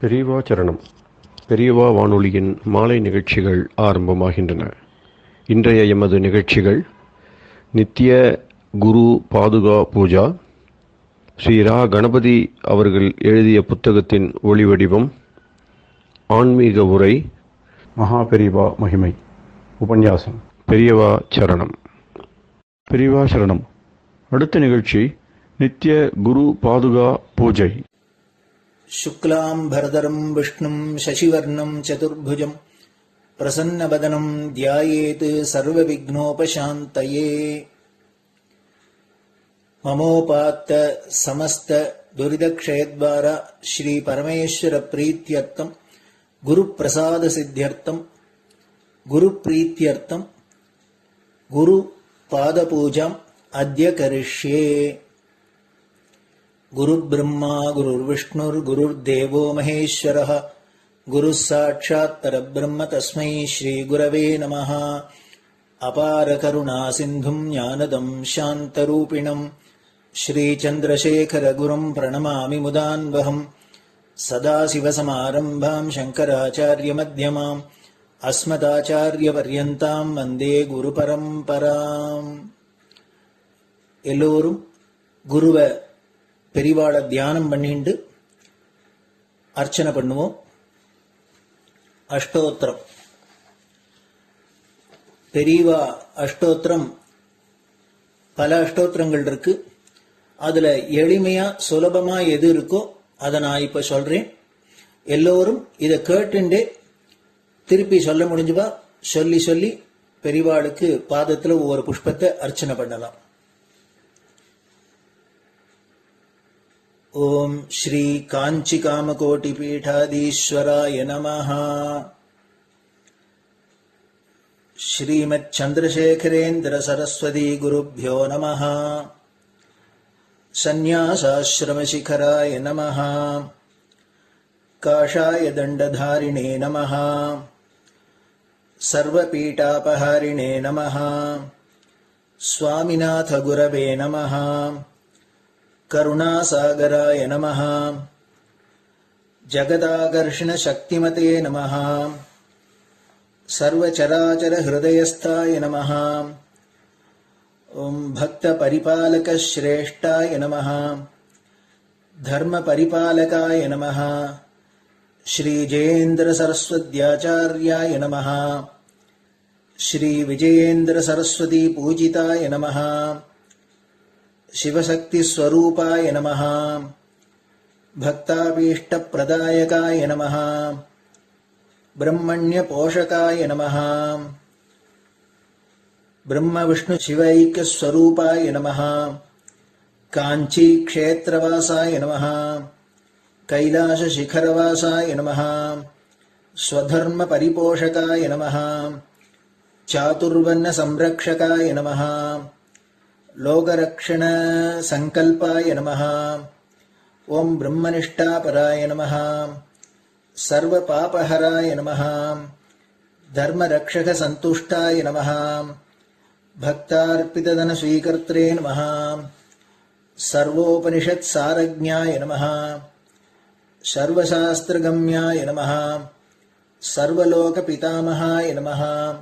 பெரியவா சரணம். பெரியவா வானொலியின் மாலை நிகழ்ச்சிகள் ஆரம்பமாகின்றன. இன்றைய எமது நிகழ்ச்சிகள் நித்திய குரு பாதுகா பூஜா, ஸ்ரீ ரா கணபதி அவர்கள் எழுதிய புத்தகத்தின் ஒளிவடிவம், ஆன்மீக உரை, மகா பெரியவா மகிமை, உபன்யாசம். பெரியவா சரணம். பெரியவா சரணம். அடுத்த நிகழ்ச்சி நித்திய குரு பாதுகா பூஜை. शुक्लां भरदरं विष्णुं शशिवर्णं चतुर्भुजं प्रसन्नवदनं ध्यायेत् सर्वविघ्नोपशान्तये। ममोपात्त समस्त दुरितक्षयद्वारा श्री परमेश्वर प्रीत्यर्थं गुरुप्रसाद सिद्ध्यर्थं गुरुप्रीत्यर्थं गुरुपादपूजाम् अद्य करिष्ये। गुरुर्ब्रह्मा गुरुर्विष्णुर्गुरुर्देवो महेश्वरः गुरुः साक्षात् परब्रह्म तस्मै श्रीगुरवे नमः। अपारकरुणासिन्धुं ज्ञानदं शान्तरूपिणं श्रीचन्द्रशेखरगुरुं प्रणमामि मुदान्वहम्। सदाशिवसमारम्भां शङ्कराचार्यमध्यमाम् अस्मदाचार्यपर्यन्तां वन्दे गुरुपरम्पराम्. எல்லோரும் குருவை பெரிவாளை தியானம் பண்ணிண்டு அர்ச்சனை பண்ணுவோம். அஷ்டோத்திரம். பெரியவா அஷ்டோத்திரம் பல அஷ்டோத்திரங்கள் இருக்கு. அதுல எளிமையா சுலபமா எது இருக்கோ அதை நான் இப்ப சொல்றேன். எல்லோரும் இதை கேட்டுண்டே திருப்பி சொல்ல முடிஞ்சுவா சொல்லி சொல்லி பெரிவாளுக்கு பாதத்துல ஒவ்வொரு புஷ்பத்தை அர்ச்சனை பண்ணலாம். ओम श्री कांची कामकोटि पीठाधीश्वराय नमः. श्रीमत् चंद्रशेखरेन्द्र सरस्वती गुरुभ्यो नमः. संन्यासाश्रम शिखराय नमः. काषाय दंडधारिणे नमः. सर्वपीठापहारिणे नमः. स्वामिनाथ गुरवे नमः. करुणासागराय नमः. जगदाकर्षण शक्तिमते नमः. सर्वचराचर हृदयस्थाय नमः. ओम भक्त परिपालक श्रेष्ठाय नमः. धर्म परिपालकाय नमः. श्री जयेन्द्र सरस्वत्याचार्याय नमः. श्री विजयेन्द्र सरस्वती पूजिताय नमः. शिवशक्ति स्वरूपाय नमः. भक्ताभीष्ट प्रदायकाय नमः. ब्रह्मण्य पोषकाय नमः. ब्रह्म विष्णु शिवैक्य स्वरूपाय नमः. कांची क्षेत्रवासाय नमः. कैलाश शिखरवासाय नमः. स्वधर्म परिपोषकाय नमः. चातुर्वर्ण संरक्षकाय नमः. लोकरक्षण संकल्पाय नमः. ओम ब्रह्मनिष्ठापराय नमः. सर्वपापहराय नमः. धर्मरक्षक संतुष्टाय नमः. भक्तार्पितधन स्वीकर्त्रे नमः. सर्वोपनिषत् सारज्ञाय नमः. सर्वशास्त्रगम्याय नमः. सर्वलोक पितामहाय नमः.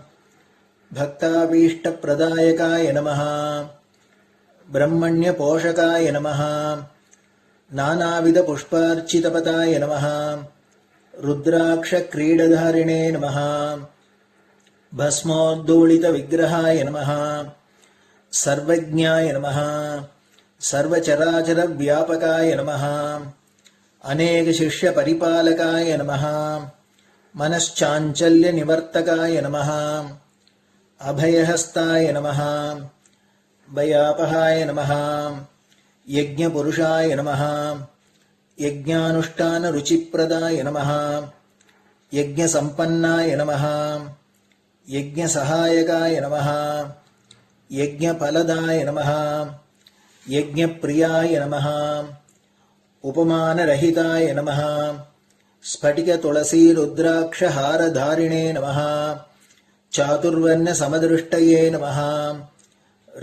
भक्ताभीष्ट प्रदायकाय नमः. ब्रह्मण्य पोषकाय नमः. नानाविध पुष्पार्चितपताय नमः. रुद्राक्ष क्रीडधारिणे नमः. भस्मोद्दोलित विग्रहाय नमः. सर्वज्ञाय नमः. सर्वचराचर व्यापकाय नमः. अनेक शिष्य परिपालकाय नमः. मनश्चाञ्चल्य निवर्तकाय नमः. अभयहस्ताय नमः. भयापहाय नमः. यज्ञपुरुषाय नमः. यज्ञानुष्ठान रुचिप्रदाय नमः. यज्ञसम्पन्नाय नमः. यज्ञसहायकाय नमः. यज्ञफलदाय नमः. यज्ञप्रियाय नमः. उपमानरहिताय नमः. स्फटिक तुलसी रुद्राक्ष हारधारिणे नमः. चातुर्वर्ण समदृष्टये नमः.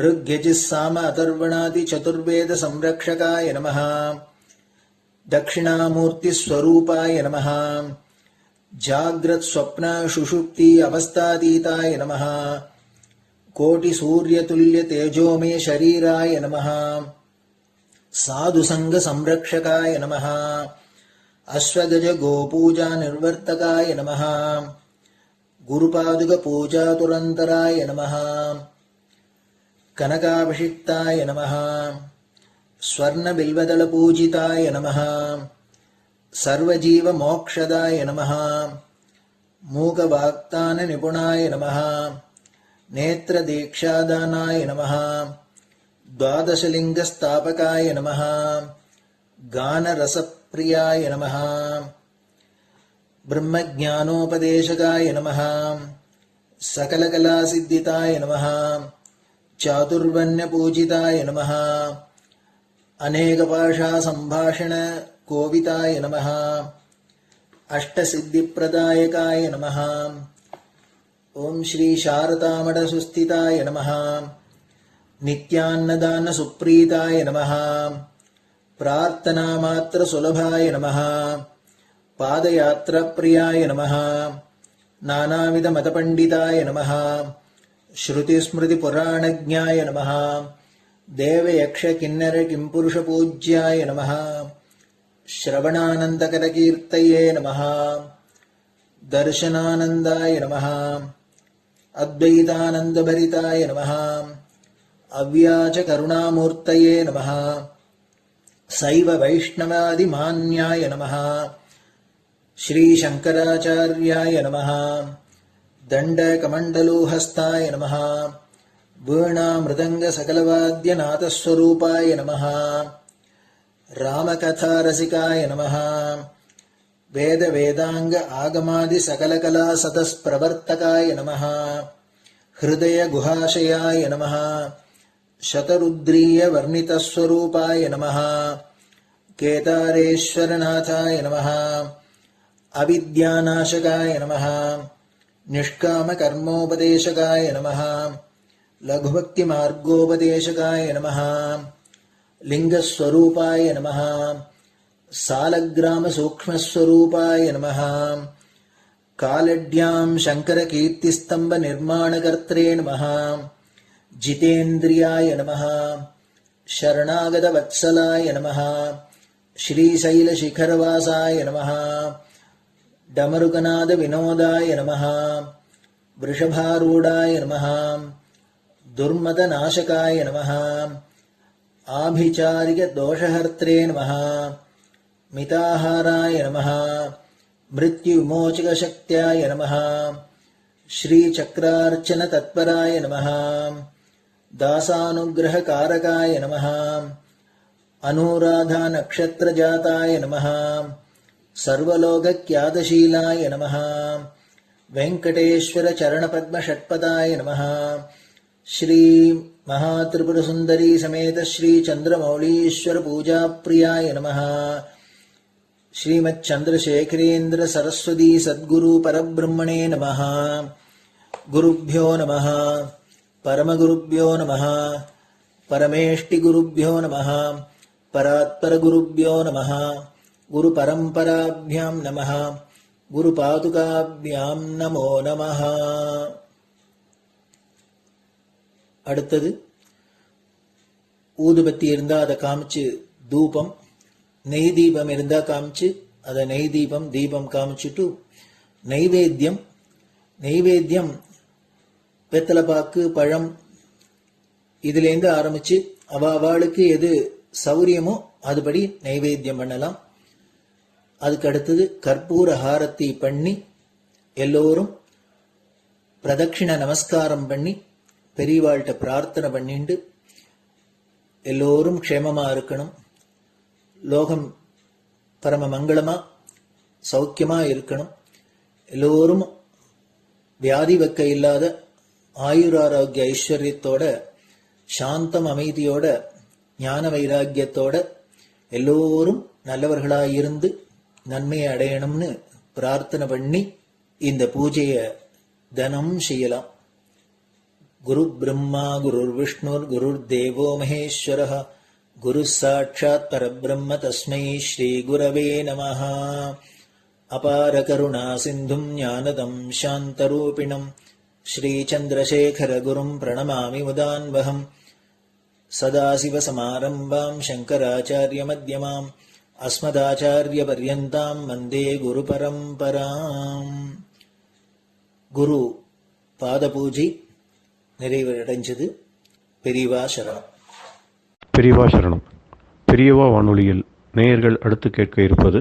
ऋग्यजुस्साम अथर्वणादि चतुर्वेद संरक्षकाय नमः. दक्षिणामूर्तिस्वरूपाय नमः जाग्रत् स्वप्न सुषुप्ति अवस्थातीताय नमः कोटिसूर्यतुल्यतेजोमय शरीराय नमः साधुसङ्गसंरक्षकाय नमः अश्वगज गोपूजा निर्वर्तकाय नमः गुरुपादुकपूजातुरन्तराय नमः कनकाभिषिक्ताय नमः स्वर्णबिल्वदलपूजिताय नमः सर्वजीवमोक्षदाय नमः मूकवाक्ताननिपुणाय नमः नेत्रदीक्षादानाय नमः द्वादशलिङ्गस्थापकाय नमः गानरसप्रियाय नमः ब्रह्मज्ञानोपदेशकाय नमः सकलकलासिद्धिताय नमः चातुर्वर्ण्यपूजिताय नमः अनेकभाषासम्भाषण कोविताय नमः अष्टसिद्धिप्रदायकाय नमः ओम श्री शारदामठसुस्थिताय नमः नित्यान्नदानसुप्रीताय नमः प्रार्थनामात्रसुलभाय नमः पादयात्राप्रियाय नमः नानाविधमतपण्डिताय नमः श्रुतिस्मृतिपुराणज्ञाय नमः देवयक्षकिन्नरकिंपुरुषपूज्याय नमः श्रवणानन्दकरकीर्तये नमः दर्शनानन्दाय नमः अद्वैतानन्दभरिताय नमः अव्याजकरुणामूर्तये नमः शैव वैष्णवादिमान्याय नमः श्रीशङ्कराचार्याय नमः दण्डकमण्डलोहस्ताय नमः वीणामृदङ्गसकलवाद्यनाथस्वरूपाय नमः रामकथारसिकाय नमः वेदवेदाङ्ग आगमादिसकलकलासतस्प्रवर्तकाय नमः हृदयगुहाशयाय नमः शतरुद्रीयवर्णितस्वरूपाय नमः केदारेश्वरनाथाय नमः अविद्यानाशकाय नमः निष्कामकर्मोपदेशकाय नमः लघुभक्तिमार्गोपदेशकाय नमः लिङ्गस्वरूपाय नमः सालग्रामसूक्ष्मस्वरूपाय नमः कालड्यां शङ्करकीर्तिस्तम्भनिर्माणकर्त्रे नमः जितेन्द्रियाय नमः शरणागतवत्सलाय नमः श्रीशैलशिखरवासाय नमः डमरुकनादविनोदाय नमः वृषभारूढाय नमः दुर्मदनाशकाय नमः आभिचारिकदोषहर्त्रे नमः मिताहाराय नमः मृत्युविमोचकशक्त्याय नमः श्रीचक्रार्चनतत्पराय नमः दासानुग्रहकारकाय नमः अनुराधानक्षत्रजाताय नमः सर्वलोकख्यातशीलाय नमः वेङ्कटेश्वरचरणपद्मषट्पदाय नमः श्री महात्रिपुरसुन्दरी समेत श्री चन्द्रमौलीश्वर पूजाप्रियाय नमः श्रीमच्चन्द्रशेखरेन्द्र सरस्वती सद्गुरु परब्रह्मणे नमः गुरुभ्यो नमः परमगुरुभ्यो नमः परमेष्टिगुरुभ्यो नमः परात्परगुरुभ्यो नमः गुरुपरम्पराभ्यां नमः गुरुपादुकाभ्यां नमो नमः. அடுத்தது ஊதுபத்தி இருந்தா அதை காமிச்சு தூபம், நெய் தீபம் இருந்தா காமிச்சு அதை நெய் தீபம் தீபம் காமிச்சுட்டு நைவேத்தியம் வெத்தலைப்பாக்கு பழம் இதுலேருந்து ஆரம்பிச்சு அவளுக்கு எது சௌரியமோ அதுபடி நைவேத்தியம் பண்ணலாம். அதுக்கு அடுத்தது கற்பூர ஹாரத்தி பண்ணி எல்லோரும் பிரதட்சிண நமஸ்காரம் பண்ணி பெரியவாள்கிட்ட பிரார்த்தனை பண்ணிண்டு எல்லோரும் க்ஷேமமா இருக்கணும், லோகம் பரம மங்களமா சௌக்கியமா இருக்கணும், எல்லோரும் வியாதி வெக்க இல்லாத ஆயுராரோக்கிய ஐஸ்வர்யத்தோட சாந்தம் அமைதியோட ஞான வைராக்கியத்தோட எல்லோரும் நல்லவர்களாயிருந்து நன்மையை அடையணும்னு பிரார்த்தனை பண்ணி இந்த பூஜையை தினம் செய்யலாம். குரு பிரம்மா குருர் விஷ்ணுர் குருர் தேவோ மகேஸ்வரः குரு சாட்சாத் பரபிரம்ம தஸ்மை ஸ்ரீ குரவே நமஹ. அபார கருணா சிந்தும் ஞானதம் சாந்தரூபிணம் ஸ்ரீ சந்திரசேகர குரும் பிரணமாமி முதான்வகம். சதாசிவசமாரம்பாம் சங்கராச்சாரிய மத்யமாம் அஸ்மதாச்சாரிய பர்யந்தாம் வந்தே குரு பரம்பராம். குரு பாத பூஜை நிறைவடைஞ்சது. பெரியவா சரணம். பெரியவா சரணம். பெரியவா வானொலியில் நேயர்கள் அடுத்து கேட்க இருப்பது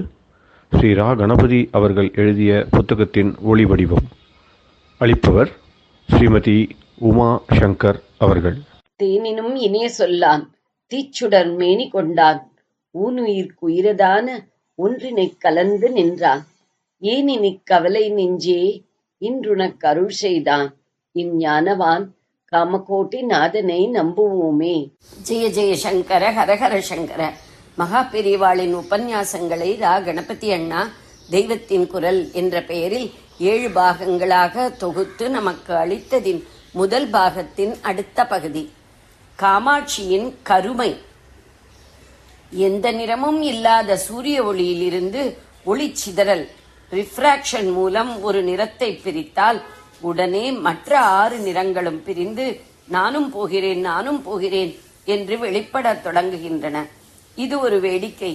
ஸ்ரீ ரா கணபதி அவர்கள் எழுதிய புத்தகத்தின் ஒளி வடிவம். அளிப்பவர் ஸ்ரீமதி உமா சங்கர் அவர்கள். தேனினும் இனிய சொல்லான் தீச்சுடர் மேனி கொண்டான் ஊனுயிர்க்குயிரதான ஒன்றினைக் கலந்து நின்றான் ஏனினிக் கவலை நெஞ்சே இன்றுனக் அருள் செய்தான் இஞ்ஞானவான் காமகோட்டி நாதனை நம்புவோமே. ஜெய ஜெய சங்கர ஹரஹர சங்கர. மகா பெரியவாளின் உபன்யாசங்களை ரா கணபதி அண்ணா தெய்வத்தின் குரல் என்ற பெயரில் 7 பாகங்களாக தொகுத்து நமக்கு அளித்ததின் முதல் பாகத்தின் அடுத்த பகுதி காமாட்சியின் கருமை. எந்த நிறமும் இல்லாத சூரிய ஒளியிலிருந்து ஒளி சிதறல் ரிஃப்ராக்ஷன் மூலம் ஒரு நிறத்தை பிரித்தால் உடனே மற்ற 6 நிறங்களும் பிரிந்து நானும் போகிறேன் என்று வெளிப்படத் தொடங்குகின்றன. இது ஒரு வேடிக்கை.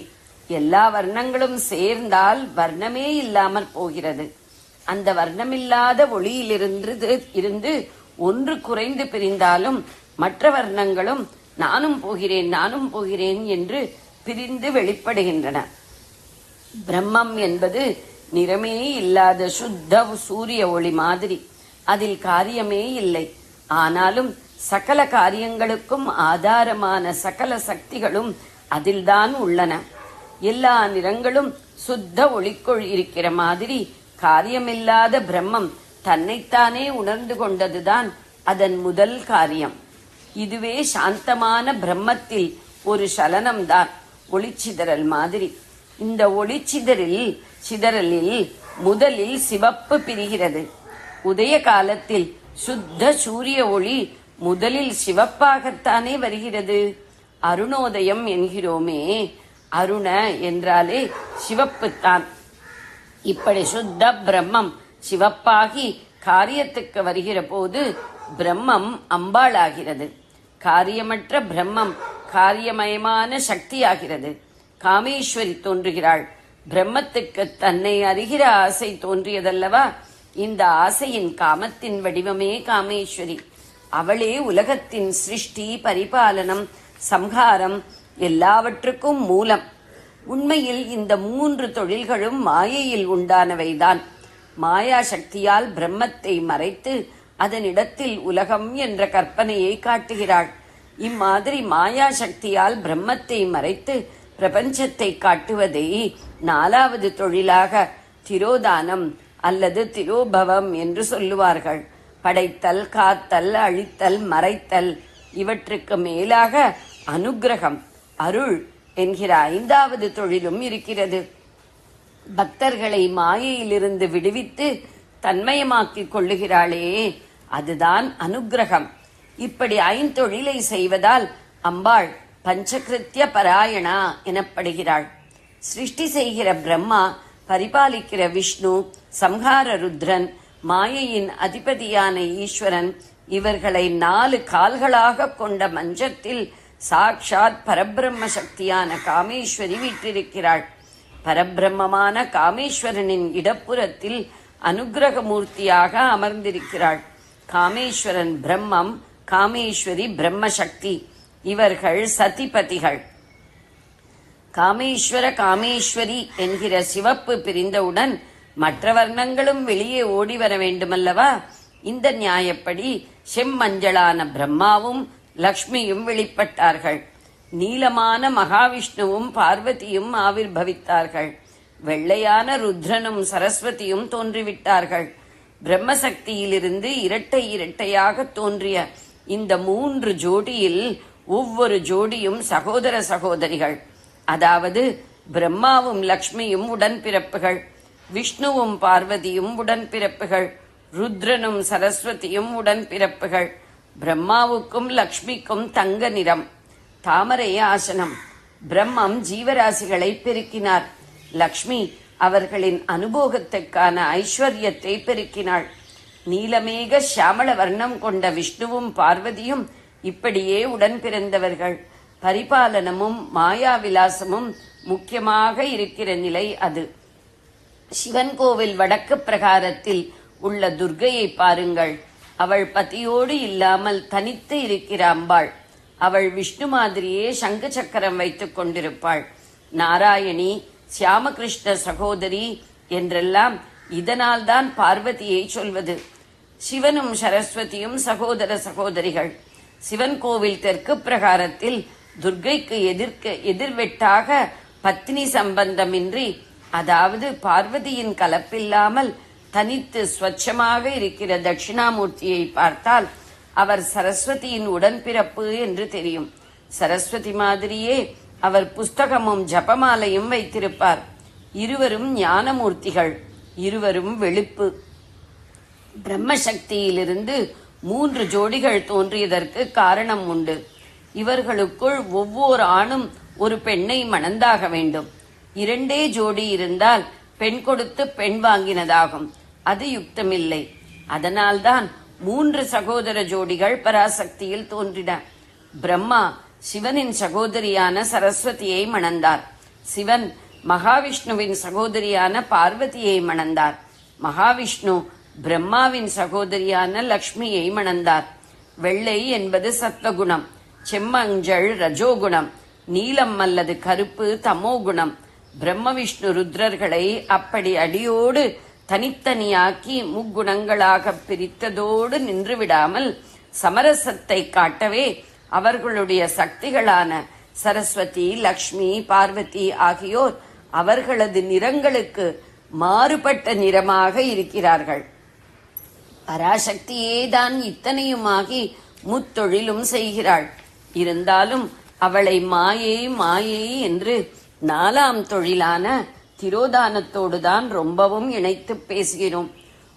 எல்லா வர்ணங்களும் சேர்ந்தால் வர்ணமே இல்லாமற் போகிறது. அந்த வர்ணமில்லாத ஒளியிலிருந்து ஒன்று குறைந்து பிரிந்தாலும் மற்ற வர்ணங்களும் நானும் போகிறேன் என்று பிரிந்து வெளிப்படுகின்றன. பிரம்மம் என்பது நிறமே இல்லாத சுத்த சூரிய ஒளி மாதிரி. அதில் காரியமே இல்லை. ஆனாலும் சகல காரியங்களுக்கும் ஆதாரமான சகல சக்திகளும் அதில்தான் உள்ளன. எல்லா நிறங்களும் சுத்த ஒளிக்குள் இருக்கிற மாதிரி காரியமில்லாத பிரம்மம் தன்னைத்தானே உணர்ந்து கொண்டதுதான் அதன் முதல் காரியம். இதுவே சாந்தமான பிரம்மத்தில் ஒரு சலனம்தான், ஒளிச்சிதறல் மாதிரி. இந்த ஒளிச்சிதறலில் முதலில் சிவப்பு பிரிகிறது. உதய காலத்தில் சுத்த சூரிய ஒளி முதலில் சிவப்பாகத்தானே வருகிறது. அருணோதயம் என்கிறோமே, அருண என்றாலே சிவப்புத்தான். இப்படி சுத்த பிரம்மம் சிவப்பாகி காரியத்துக்கு வருகிற போது பிரம்மம் அம்பாளாகிறது. காரியமற்ற பிரம்மம் காரியமயமான சக்தியாகிறது. காமேஸ்வரி தோன்றுகிறாள். பிரம்மத்துக்கு தன்னை அறிகிற ஆசை தோன்றியதல்லவா? இந்த ஆசையின் காமத்தின் வடிவமே காமேஸ்வரி. அவளே உலகத்தின் சிருஷ்டி, பரிபாலனம், சம்ஹாரம் எல்லாவற்றுக்கும் மூலம். உண்மையில் இந்த 3 தொழில்களும் மாயையில் உண்டானவைதான். மாயா சக்தியால் பிரம்மத்தை மறைத்து அதனிடத்தில் உலகம் என்ற கற்பனையை காட்டுகிறாள். இம்மாதிரி மாயா சக்தியால் பிரம்மத்தை மறைத்து பிரபஞ்சத்தை காட்டுவதை 4வது தொழிலாக திரோதானம் அல்லது திரோபவம் என்று சொல்லுவார்கள். படைத்தல், காத்தல், அழித்தல், மறைத்தல், இவற்றுக்கு மேலாக அனுக்கிரகம், அருள் என்கிற 5வது தொழிலும் இருக்கிறது. பக்தர்களை மாயையிலிருந்து விடுவித்து தன்மயமாக்கிக் கொள்ளுகிறாளே, அதுதான் அனுக்கிரகம். இப்படி 5 தொழிலை செய்வதால் அம்பாள் பஞ்சகிருத்திய பராயணா எனப்படுகிறாள். சிருஷ்டி செய்கிற பிரம்மா, பரிபாலிக்கிற விஷ்ணு, சம்ஹார ருத்ரன், மாயையின் அதிபதியான ஈஸ்வரன், இவர்களை 4 கால்களாக கொண்ட மஞ்சத்தில் சாட்சாத் பரபிரம்ம சக்தியான காமேஸ்வரி வீற்றிருக்கிறாள். பரபிரம்மமான காமேஸ்வரனின் இடப்புறத்தில் அனுக்கிரகமூர்த்தியாக அமர்ந்திருக்கிறாள். காமேஸ்வரன் பிரம்மம், காமேஸ்வரி பிரம்மசக்தி. இவர்கள் சதிபதிகள். காமேஸ்வர காமேஸ்வரி என்கிற சிவப்பு பிரிந்தவுடன் மற்ற வர்ணங்களும் வெளியே ஓடி வர வேண்டுமல்லவா? இந்த நியாயப்படி செம்மஞ்சளான பிரம்மாவும் லக்ஷ்மியும் வெளிப்பட்டார்கள். நீலமான மகாவிஷ்ணுவும் பார்வதியும் ஆவிர்பவித்தார்கள். வெள்ளையான ருத்ரனும் சரஸ்வதியும் தோன்றிவிட்டார்கள். பிரம்மசக்தியிலிருந்து இரட்டையாக தோன்றிய இந்த 3 ஜோடியில் ஒவ்வொரு ஜோடியும் சகோதர சகோதரிகள். அதாவது பிரம்மாவும் லக்ஷ்மியும் உடன்பிறப்புகள், விஷ்ணுவும் பார்வதியும் உடன்பிறப்புகள், ருத்ரனும் சரஸ்வதியும் உடன்பிறப்புகள். பிரம்மாவுக்கும் லக்ஷ்மிக்கும் தங்க நிறம், தாமரை ஆசனம். பிரம்மம் ஜீவராசிகளை பெருக்கினார். லக்ஷ்மி அவர்களின் அனுபோகத்துக்கான ஐஸ்வர்யத்தை பெருக்கினாள். நீலமேக சியாமள வர்ணம் கொண்ட விஷ்ணுவும் பார்வதியும் இப்படியே உடன் பிறந்தவர்கள். பரிபாலனமும் மாயாவிலாசமும் முக்கியமாக இருக்கிற நிலை அது. சிவன் கோவில் வடக்கு பிரகாரத்தில் உள்ள துர்க்கையை பாருங்கள். அவள் பதியோடு இல்லாமல் தனித்து இருக்கிற அம்பாள். அவள் விஷ்ணு மாதிரியே சங்கு சக்கரம் வைத்துக் கொண்டிருப்பாள். நாராயணி, சியாமகிருஷ்ண சகோதரி என்றெல்லாம் இதனால்தான் பார்வதியை சொல்வது. சிவனும் சரஸ்வதியும் சகோதர சகோதரிகள். சிவன் கோவில் தெற்கு பிரகாரத்தில் துர்க்கைக்கு எதிர்வெட்டாக பத்னி சம்பந்தமின்றி, அதாவது பார்வதியின் கலப்பில்லாமல் தனித்து ஸ்வச்சமாக இருக்கிற தட்சிணாமூர்த்தியை பார்த்தால் அவர் சரஸ்வதியின் உடன்பிறப்பு என்று தெரியும். சரஸ்வதி மாதிரியே அவர் புஸ்தகமும் ஜபமாலையும் வைத்திருப்பார். இருவரும் ஞானமூர்த்திகள், இருவரும் வெளுப்பு. பிரம்மசக்தியிலிருந்து 3 ஜோடிகள் தோன்றியதற்கு காரணம் உண்டு. இவர்களுக்குள் ஒவ்வொரு ஆணும் ஒரு பெண்ணை மணந்தாக வேண்டும். 2 ஜோடி இருந்தால் பெண் கொடுத்து பெண் வாங்கினதாகும். அது யுக்தமில்லை. அதனால்தான் 3 சகோதர ஜோடிகள் பராசக்தியில் தோன்றின. பிரம்மா சிவனின் சகோதரியான சரஸ்வதியை மணந்தார். சிவன் மகாவிஷ்ணுவின் சகோதரியான பார்வதியை மணந்தார். மகாவிஷ்ணு பிரம்மாவின் சகோதரியான லக்ஷ்மியை மணந்தார். வெள்ளை என்பது சத்வகுணம், செம்மஞ்சள் ரஜோகுணம், நீலம் அல்லது கருப்பு தமோகுணம். பிரம்ம விஷ்ணு ருத்ரர்களை அப்படி அடியோடு தனித்தனியாக்கி முக்குணங்களாக பிரித்ததோடு நின்று விடாமல் சமரசத்தை காட்டவே அவர்களுடைய சக்திகளான சரஸ்வதி, லக்ஷ்மி, பார்வதி ஆகியோர் அவர்களது நிறங்களுக்கு மாறுபட்ட நிறமாக இருக்கிறார்கள். பராசக்தியேதான் இத்தனையுமாகி முத்தொழிலும் செய்கிறாள். இருந்தாலும் அவளை மாயை மாயை என்று 4ஆம் தொழிலான திரோதானத்தோடுதான் ரொம்பவும் இணைத்து பேசுகிறோம்.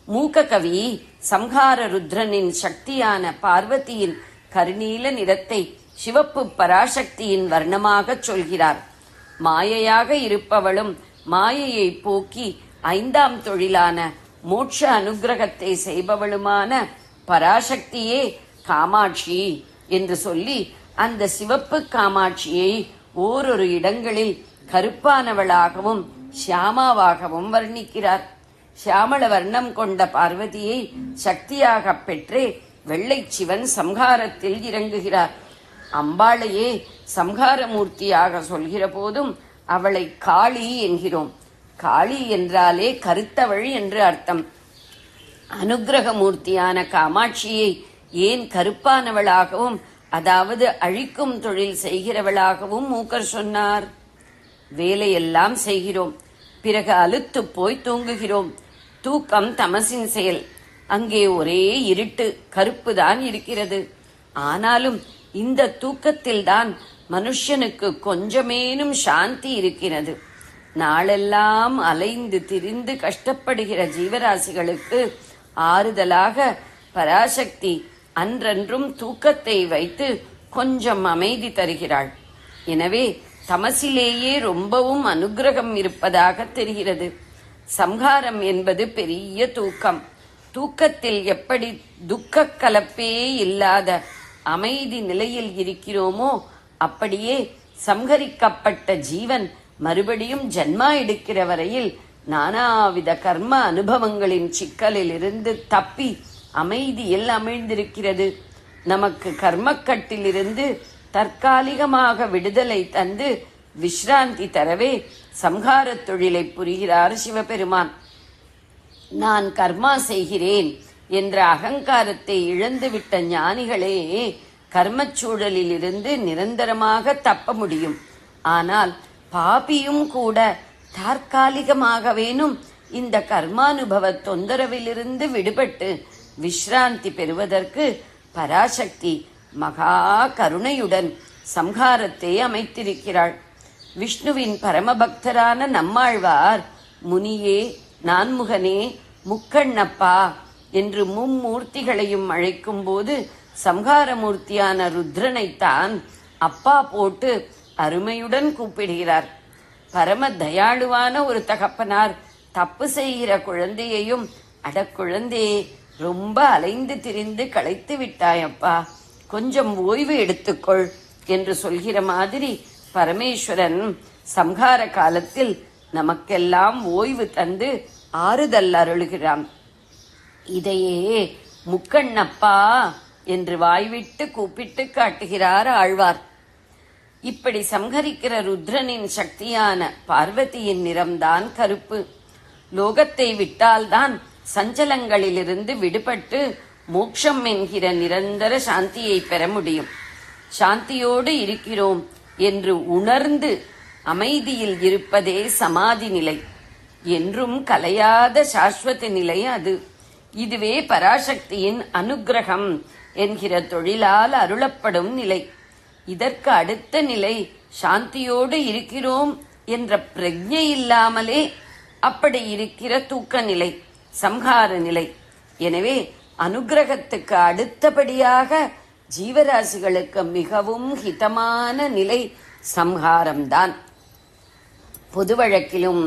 மூக்க கவி சம்ஹார ருத்ரனின் சக்தியான பார்வதியின் கருநீல நிறத்தை சிவப்பு பராசக்தியின் வர்ணமாக சொல்கிறார். மாயையாக இருப்பவளும் மாயையை போக்கி 5ஆம் தொழிலான மோட்ச அனுகிரகத்தை செய்பவளுமான பராசக்தியே காமாட்சி என்று சொல்லி அந்த சிவப்பு காமாட்சியை ஓரொரு இடங்களில் கருப்பானவளாகவும் சியாமாவாகவும் வர்ணிக்கிறார். சியாமள வர்ணம் கொண்ட பார்வதியை சக்தியாக பெற்றே வெள்ளை சிவன் சம்ஹாரத்தில் இறங்குகிறார். அம்பாளையே சம்ஹாரமூர்த்தியாக சொல்கிற போதும் அவளை காளி என்கிறோம். காளி என்றாலே கருத்தவள் என்று அர்த்தம். அனுகிரகமூர்த்தியான காமாட்சியை ஏன் கருப்பானவளாகவும், அதாவது அழிக்கும் தொழில் செய்கிறவளாகவும் மூக்கர் சொன்னார்? வேலையெல்லாம் செய்கிறோம், பிறகு அலுத்து போய் தூங்குகிறோம். தூக்கம் தமசின் செயல். அங்கே ஒரே இருட்டு, கருப்புதான் இருக்கிறது. ஆனாலும் இந்த தூக்கத்தில்தான் மனுஷனுக்கு கொஞ்சமேனும் சாந்தி இருக்கிறது. நாளெல்லாம் அலைந்து திரிந்து கஷ்டப்படுகிற ஜீவராசிகளுக்கு ஆறுதலாக பராசக்தி அன்றன்றும் தூக்கத்தை வைத்து கொஞ்சம் அமைதி தருகிறாள். எனவே தமசிலேயே ரொம்பவும் அனுகிரகம் இருப்பதாக தெரிகிறது. சம்ஹாரம் என்பது பெரிய தூக்கம். தூக்கத்தில் எப்படி துக்க கலப்பே இல்லாத அமைதி நிலையில் இருக்கிறோமோ அப்படியே சம்ஹரிக்கப்பட்ட ஜீவன் மறுபடியும் ஜன்மா எடுக்கிற வரையில் நானாவித கர்ம அனுபவங்களின் சிக்கலில் இருந்து தப்பி அமைதியில் அமிழ்ந்திருக்கிறது. நமக்கு கர்மக்கட்டிலிருந்து தற்காலிகமாக விடுதலை தந்து விஸ்ராந்தி தரவே சம்ஹார தொழிலை புரிகிறார் சிவபெருமான். நான் கர்மா செய்கிறேன் என்ற அகங்காரத்தை இழந்துவிட்ட ஞானிகளே கர்மச்சூழலில் இருந்து நிரந்தரமாக தப்ப முடியும். ஆனால் பாபியும் கூட தற்காலிகமாகவேனும் இந்த கர்மானுபவ தொந்தரவிலிருந்து விடுபட்டு விஸ்ராந்தி பெறுவதற்கு பராசக்தி மகா கருணையுடன் சம்ஹாரத்தை அமைத்திருக்கிறாள். விஷ்ணுவின் பரமபக்தரான நம்மாழ்வார் முனியே, நான்முகனே, முக்கண்ணப்பா என்று மும்மூர்த்திகளையும் அழைக்கும் போது சம்ஹாரமூர்த்தியான ருத்ரனைத்தான் அப்பா போட்டு அருமையுடன் கூப்பிடுகிறார். பரம தயாளுவான ஒரு தகப்பனார் தப்பு செய்கிற குழந்தையையும், அட குழந்தையே, ரொம்ப அலைந்து திரிந்து களைத்து விட்டாயப்பா, கொஞ்சம் ஓய்வு எடுத்துக்கொள் என்று சொல்கிற மாதிரி பரமேஸ்வரன் சம்ஹார காலத்தில் நமக்கெல்லாம் ஓய்வு தந்து ஆறுதல் அருளுகிறான். இதையே முக்கண்ணப்பா என்று வாய்விட்டு கூப்பிட்டு காட்டுகிறார் ஆழ்வார். இப்படி சம்ஹரிக்கிற ருத்ரனின் சக்தியான பார்வதியின் நிறம்தான் கருப்பு. லோகத்தை விட்டால்தான் சஞ்சலங்களிலிருந்து விடுபட்டு மோட்சம் என்கிற நிரந்தர சாந்தியை பெற முடியும். சாந்தியோடு இருக்கிறோம் என்று உணர்ந்து அமைதியில் இருப்பதே சமாதி நிலை. என்றும் கலையாத சாஸ்வத நிலை அது. இதுவே பராசக்தியின் அனுக்கிரகம் என்கிற தொழிலால் அருளப்படும் நிலை. இதற்கு அடுத்த நிலை சாந்தியோடு இருக்கிறோம் என்ற பிரஜை இல்லாமலே அப்படி இருக்கிற தூக்க நிலை, சம்ஹார நிலை. எனவே அனுக்கிரகத்துக்கு அடுத்தபடியாக ஜீவராசிகளுக்கு மிகவும் ஹிதமான நிலை சம்ஹாரம்தான். பொது வழக்கிலும்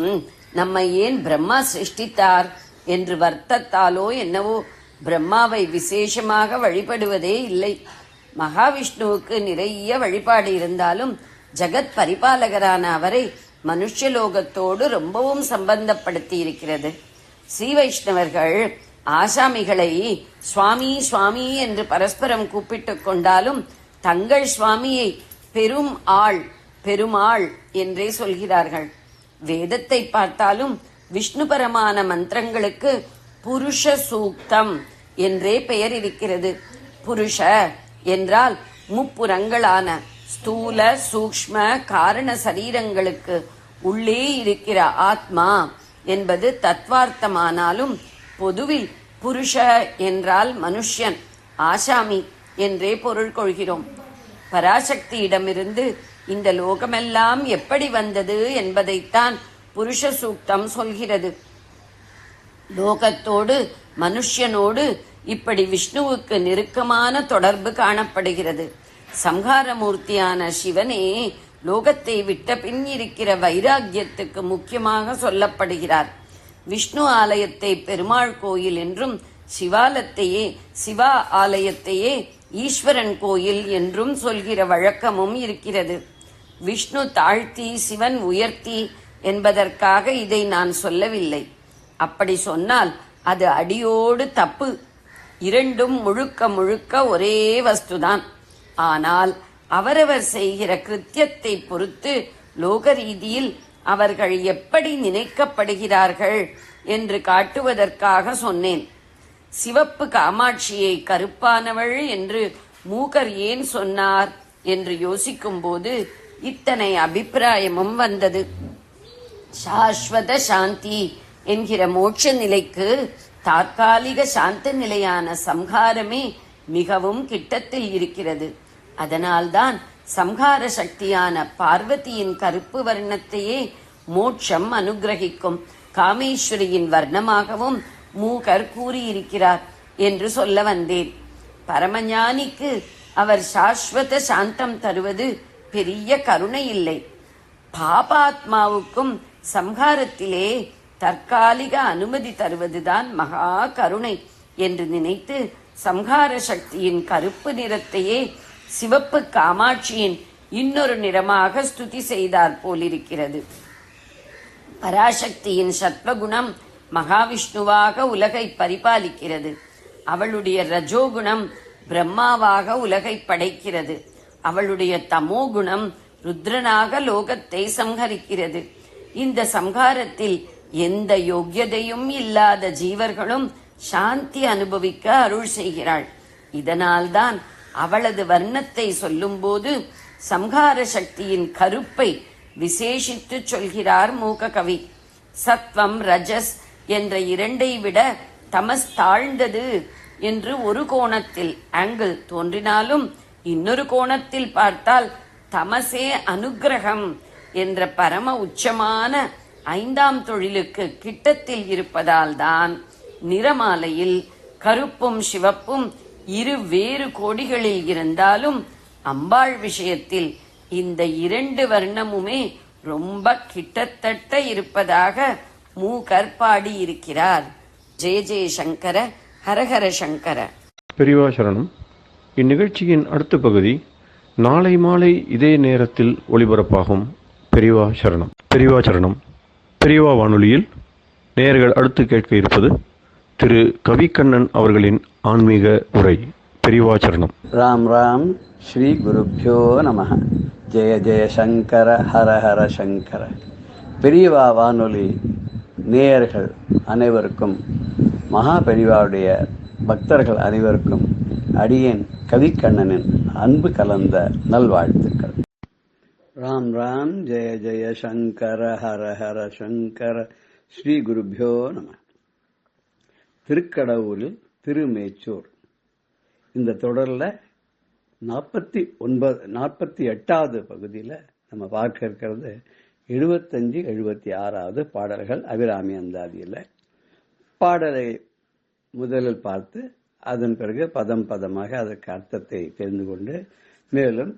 நம்மை ஏன் பிரம்மா சிருஷ்டித்தார் என்று வருத்தத்தாலோ என்னவோ பிரம்மாவை விசேஷமாக வழிபடுவதே இல்லை. மகாவிஷ்ணுவுக்கு நிறைய வழிபாடு இருந்தாலும் ஜகத் பரிபாலகரான அவரை மனுஷலோகத்தோடு ரொம்பவும் சம்பந்தப்படுத்தி இருக்கிறது. ஸ்ரீ வைஷ்ணவர்கள் ஆசாமிகளை சுவாமி சுவாமி என்று பரஸ்பரம் கூப்பிட்டுக் கொண்டாலும் தங்கள் சுவாமியை பெருமாள் என்றே சொல்கிறார்கள். வேதத்தை பார்த்தாலும் விஷ்ணுபரமான மந்திரங்களுக்கு புருஷ சூக்தம் என்றே பெயர் இருக்கிறது. புருஷ என்றால் முப்புறங்களான ஸ்தூல சூக்ஷ்ம காரண சரீரங்களுக்கு உள்ளே இருக்கிற ஆத்மா என்பது தத்வார்த்தமானாலும் பொதுவில் புருஷ என்றால் மனுஷ்யன், ஆசாமி என்றே பொருள் கொள்கிறோம். பராசக்தியிடமிருந்து இந்த லோகமெல்லாம் எப்படி வந்தது என்பதைத்தான் புருஷ சூக்தம் சொல்கிறது. லோகத்தோடு மனுஷ்யனோடு இப்படி விஷ்ணுவுக்கு நெருக்கமான தொடர்பு காணப்படுகிறது. சம்ஹாரமூர்த்தியான சிவனே லோகத்தை விட்ட பின் இருக்கிற வைராக்கியத்துக்கு முக்கியமாக சொல்லப்படுகிறார். விஷ்ணு ஆலயத்தை பெருமாள் கோயில் என்றும், சிவா ஆலயத்தையே ஈஸ்வரன் கோயில் என்றும் சொல்கிற வழக்கமும் இருக்கிறது. விஷ்ணு தாழ்த்தி சிவன் உயர்த்தி என்பதற்காக இதை நான் சொல்லவில்லை. அப்படி சொன்னால் அது அடியோடு தப்பு. இரண்டும் முழுக்க முழுக்க ஒரே வஸ்துதான். ஆனால் அவரவர் செய்கிற கிருத்தியத்தை பொறுத்து லோக ரீதியில் அவர்கள் எப்படி நினைக்கப்படுகிறார்கள் என்று காட்டுவதற்காக சொன்னேன். சிவப்பு காமாட்சியை கருப்பானவள் என்று மூகர் ஏன் சொன்னார் என்று யோசிக்கும்போது இத்தனை அபிப்பிராயமும் வந்தது. சாஸ்வத சாந்தி என்கிற மோட்ச நிலைக்கு தற்காலிக சாந்த நிலையான சம்ஹாரமே மிகவும் கிட்டத்தில் இருக்கிறது. அதனால்தான் சம்ஹார சக்தியான பார்வதியின் கருப்பு வர்ணத்தையே மோட்சம் அனுகிரகிக்கும் காமேஸ்வரியின் வர்ணமாகவும் மூகர் கூறியிருக்கிறார் என்று சொல்ல வந்தேன். பரமஞானிக்கு அவர் சாஸ்வத சாந்தம் தருவது பெரிய கருணை இல்லை. பாபாத்மாவுக்கும் சம்ஹாரத்திலே தற்காலிக அனுமதி தருவதுதான் மகா கருணை என்று நினைத்து சம்ஹார சக்தியின் கருப்பு நிறத்தையே சிவப்பு காமாட்சியின் இன்னொரு நிறமாக ஸ்துதி செய்தார் போலிருக்கிறது. பராசக்தியின் சத்வகுணம் மகாவிஷ்ணுவாக உலகை பரிபாலிக்கிறது. அவளுடைய ரஜோகுணம் பிரம்மாவாக உலகை படைக்கிறது. அவளுடைய தமோகுணம் ருத்ரனாக லோகத்தை சம்ஹரிக்கிறது. இந்த சம்ஹாரத்தில் எந்த யோக்கியதையும் இல்லாத ஜீவர்களும் சாந்தி அனுபவிக்க அருள் செய்கிறாள். இதனால்தான் அவளது வர்ணத்தை சொல்லும்போது சம்ஹார சக்தியின் கருப்பை விசேஷித்து சொல்கிறார் மூக கவி. சத்வம் ரஜஸ் என்ற இரண்டை விட தமஸ் தாழ்ந்தது என்று ஒரு கோணத்தில் ஆங்கிள் தோன்றினாலும் இன்னொரு கோணத்தில் பார்த்தால் தமசே அனுக்கிரகம் என்ற பரம உச்சமான 5ஆம் தொழிலுக்கு கிட்டத்தில் இருப்பதால் தான் நிறமாலையில் கருப்பும் சிவப்பும் இரு வேறு கோடிகளில் இருந்தாலும் அம்பாள் விஷயத்தில் இந்த 2 வர்ணமுமே ரொம்ப கிட்டத்தட்ட இருப்பதாக மூகர் பாடியிருக்கிறார். ஜெய ஜெய சங்கர, ஹரஹர சங்கர. பெரியவா சரணம். இந்நிகழ்ச்சியின் அடுத்த பகுதி நாளை மாலை இதே நேரத்தில் ஒளிபரப்பாகும். பெரியவா சரணம். பெரியவா சரணம். பெரியவா வானொலியில் நேயர்கள் அடுத்து கேட்க இருப்பது திரு கவிக்கண்ணன் அவர்களின் ஆன்மீக உரை. பெரியவா சரணம். ராம் ராம். ஸ்ரீ குருப்யோ நம. ஜெய ஜெய சங்கர, ஹர ஹர சங்கர. பெரியவா வானொலி நேயர்கள் அனைவருக்கும், மகா பெரியவாவுடைய பக்தர்கள் அனைவருக்கும் அடியேன் கவிக்கண்ணனின் அன்பு கலந்த நல்வாழ்த்துக்கள். ராம் ராம். ஜெய ஜெய சங்கர, ஹர ஹர சங்கர. ஸ்ரீ குருப்யோ நம. திருக்கடவுரில் திருமேச்சூர் இந்த தொடரில் 48வது பகுதியில் நம்ம பார்க்க இருக்கிறது 75, 76வது பாடல்கள் அபிராமி அந்தாதியில். பாடலை முதலில் பார்த்து அதன் பிறகு பதம் பதமாக அதற்கு அர்த்தத்தை தெரிந்து கொண்டு, மேலும்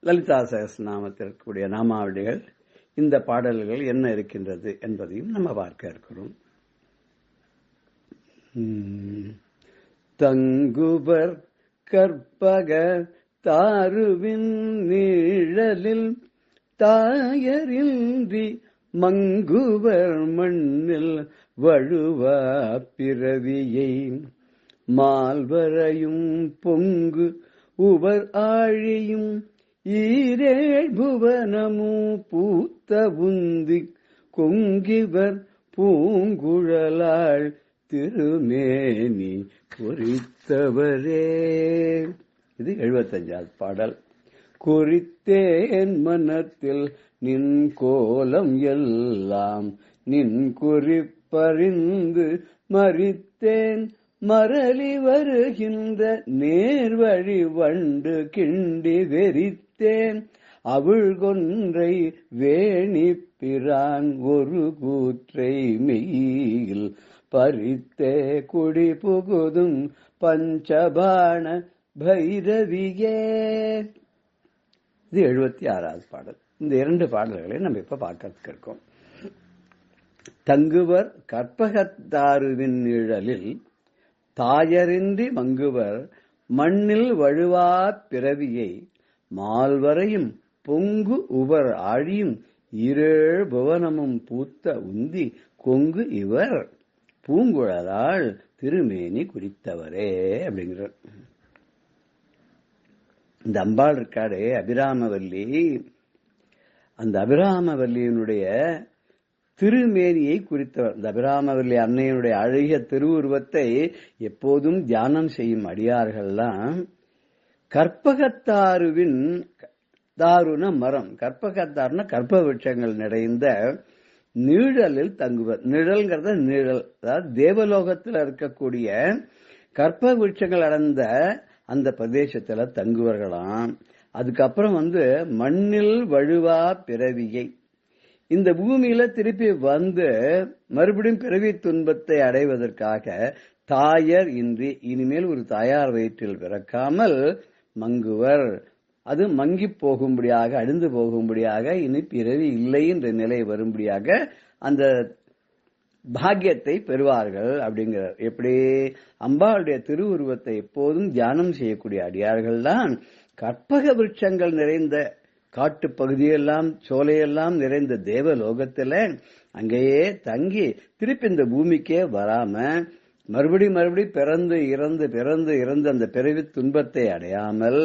லலிதா சகஸ்ரநாமத்திற்குரிய நாமாவளிகள், இந்த பாடல்கள் என்ன இருக்கின்றது என்பதையும் நம்ம பார்க்க இருக்கிறோம். தங்குவர் கற்பக தாருவின் நீழலில் தாயரின்றி மங்குவர் மண்ணில் வழுவா பிறவியை மால்வரையும் பொங்கு உவர் ஆழியும் ஈரேழ் புவனமும் பூத்த உந்தி கொங்கிவர் பூங்குழலாள் திருமேனி குறித்தவரே. இது 75வது பாடல். குறித்தேன் மனத்தில் நின் கோலம் எல்லாம் நின் குறிப்பறிந்து மறித்தேன் மரளி வருகின்ற நேர்வழி வண்டு கிண்டி வெறித்தேன் அவள் கொன்றை வேணி பிரான் ஒரு கூற்றை மெய்யில் பறித்தே குடி புகுதும் பஞ்சபாண பைரவியே. இது 76வது பாடல். இந்த 2 பாடல்களை நம்ம இப்ப பார்க்கறதுக்கு இருக்கோம். தங்குவர் கற்பகத்தாருவின் நிழலில் தாயரின்றி மங்குவர் மண்ணில் வழுவா பிறவியை மால்வரையும் பொங்கு உவர் ஆழியும் இரேழ் புவனமும் பூத்த உந்தி கொங்கு இவர் பூங்குழலாள் திருமேனி குறித்தவரே அப்படிங்கிறார். இந்த அம்பாள் இருக்காடே அபிராமவல்லி, அந்த அபிராமவல்லியினுடைய திருமேனியை குறித்தவர். இந்த அபிராமவல்லி அன்னையினுடைய அழகிய திருவுருவத்தை எப்போதும் தியானம் செய்யும் அடியார்கள்லாம் கற்பகத்தாருவின், தாருன மரம், கற்பகத்தாருன கற்ப விருட்சங்கள் நிறைந்த நிழலில் தங்குவர். நிழல்ங்கிறத நிழல், அதாவது தேவலோகத்தில் இருக்கக்கூடிய கற்ப விருட்சங்கள் அடைந்த அந்த பிரதேசத்துல தங்குவர்களாம். அதுக்கப்புறம் மண்ணில் வழுவா பிறவியை, இந்த பூமியில திருப்பி மறுபடியும் பிறவி துன்பத்தை அடைவதற்காக தாயர் இன்றி, இனிமேல் ஒரு தாயார் வயிற்றில் பிறக்காமல் மங்குவர், அது மங்கி போகும்படியாக, அழிந்து போகும்படியாக, இனி பிறவி இல்லை என்ற நிலை வரும்படியாக அந்த பாக்கியத்தை பெறுவார்கள் அப்படிங்கிறார். எப்படி அம்பாளுடைய திருவுருவத்தை எப்போதும் தியானம் செய்யக்கூடிய அடியார்கள் தான் கற்பக விருட்சங்கள் நிறைந்த காட்டு பகுதியெல்லாம் சோலையெல்லாம் நிறைந்த தேவலோகத்துல அங்கேயே தங்கி திருப்பி இந்த பூமிக்கே வராம மறுபடி பிறந்து இறந்து அந்த பிறவி துன்பத்தை அடையாமல்,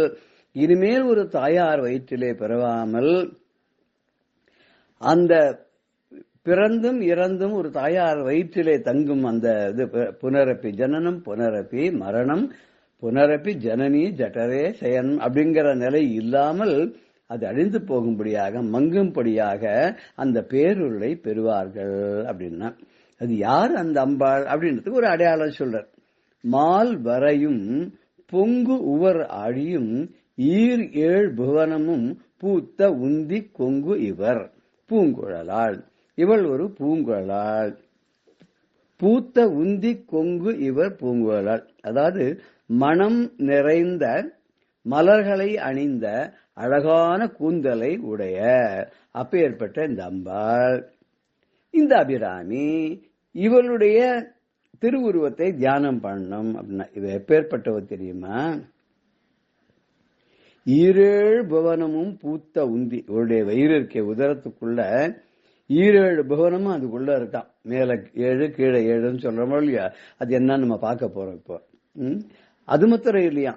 இனிமேல் ஒரு தாயார் வயிற்றிலே பிறவாமல், அந்த பிறந்தும் இறந்தும் ஒரு தாயார் வயிற்றிலே தங்கும் அந்த புனரப்பி ஜனனம் புனரப்பி மரணம் புனரப்பி ஜனனி ஜட்டரே சயனம் அப்படிங்கிற நிலை இல்லாமல் அது அழிந்து போகும்படியாக, மங்கும்படியாக அந்த பேருருளை பெறுவார்கள் அப்படின்னா, அது யார் அந்த அம்பாள் அப்படின்றதுக்கு ஒரு அடையாளம் சொல்றார். மால் வரையும் பொங்கு உவர் ஆழியும் ஈர் ஏழ் புவனமும் பூத்த உந்தி கொங்கு இவர் பூங்குழலாள். இவள் ஒரு பூங்குழலாள். பூத்த உந்தி கொங்கு இவர் பூங்குழலாள், அதாவது மனம் நிறைந்த மலர்களை அணிந்த அழகான கூந்தலை உடைய அப்பேற்பட்ட இந்த அம்பாள், இந்த அபிராமி, இவளுடைய திருவுருவத்தை தியானம் பண்ணணும் அப்படின்னா இவ எப்பேற்பட்டவ தெரியுமா? ஈரேழு புவனமும் பூத்த உந்தி. இவருடைய வயிறு இருக்க உதரத்துக்குள்ள 7 புவனமும் அதுக்குள்ள இருக்கான். மேல 7 கீழே 7ன்னு சொல்றோமோ இல்லையா, அது என்னன்னு நம்ம பார்க்க போறோம் இப்போ. அது மாத்திரம் இல்லையா,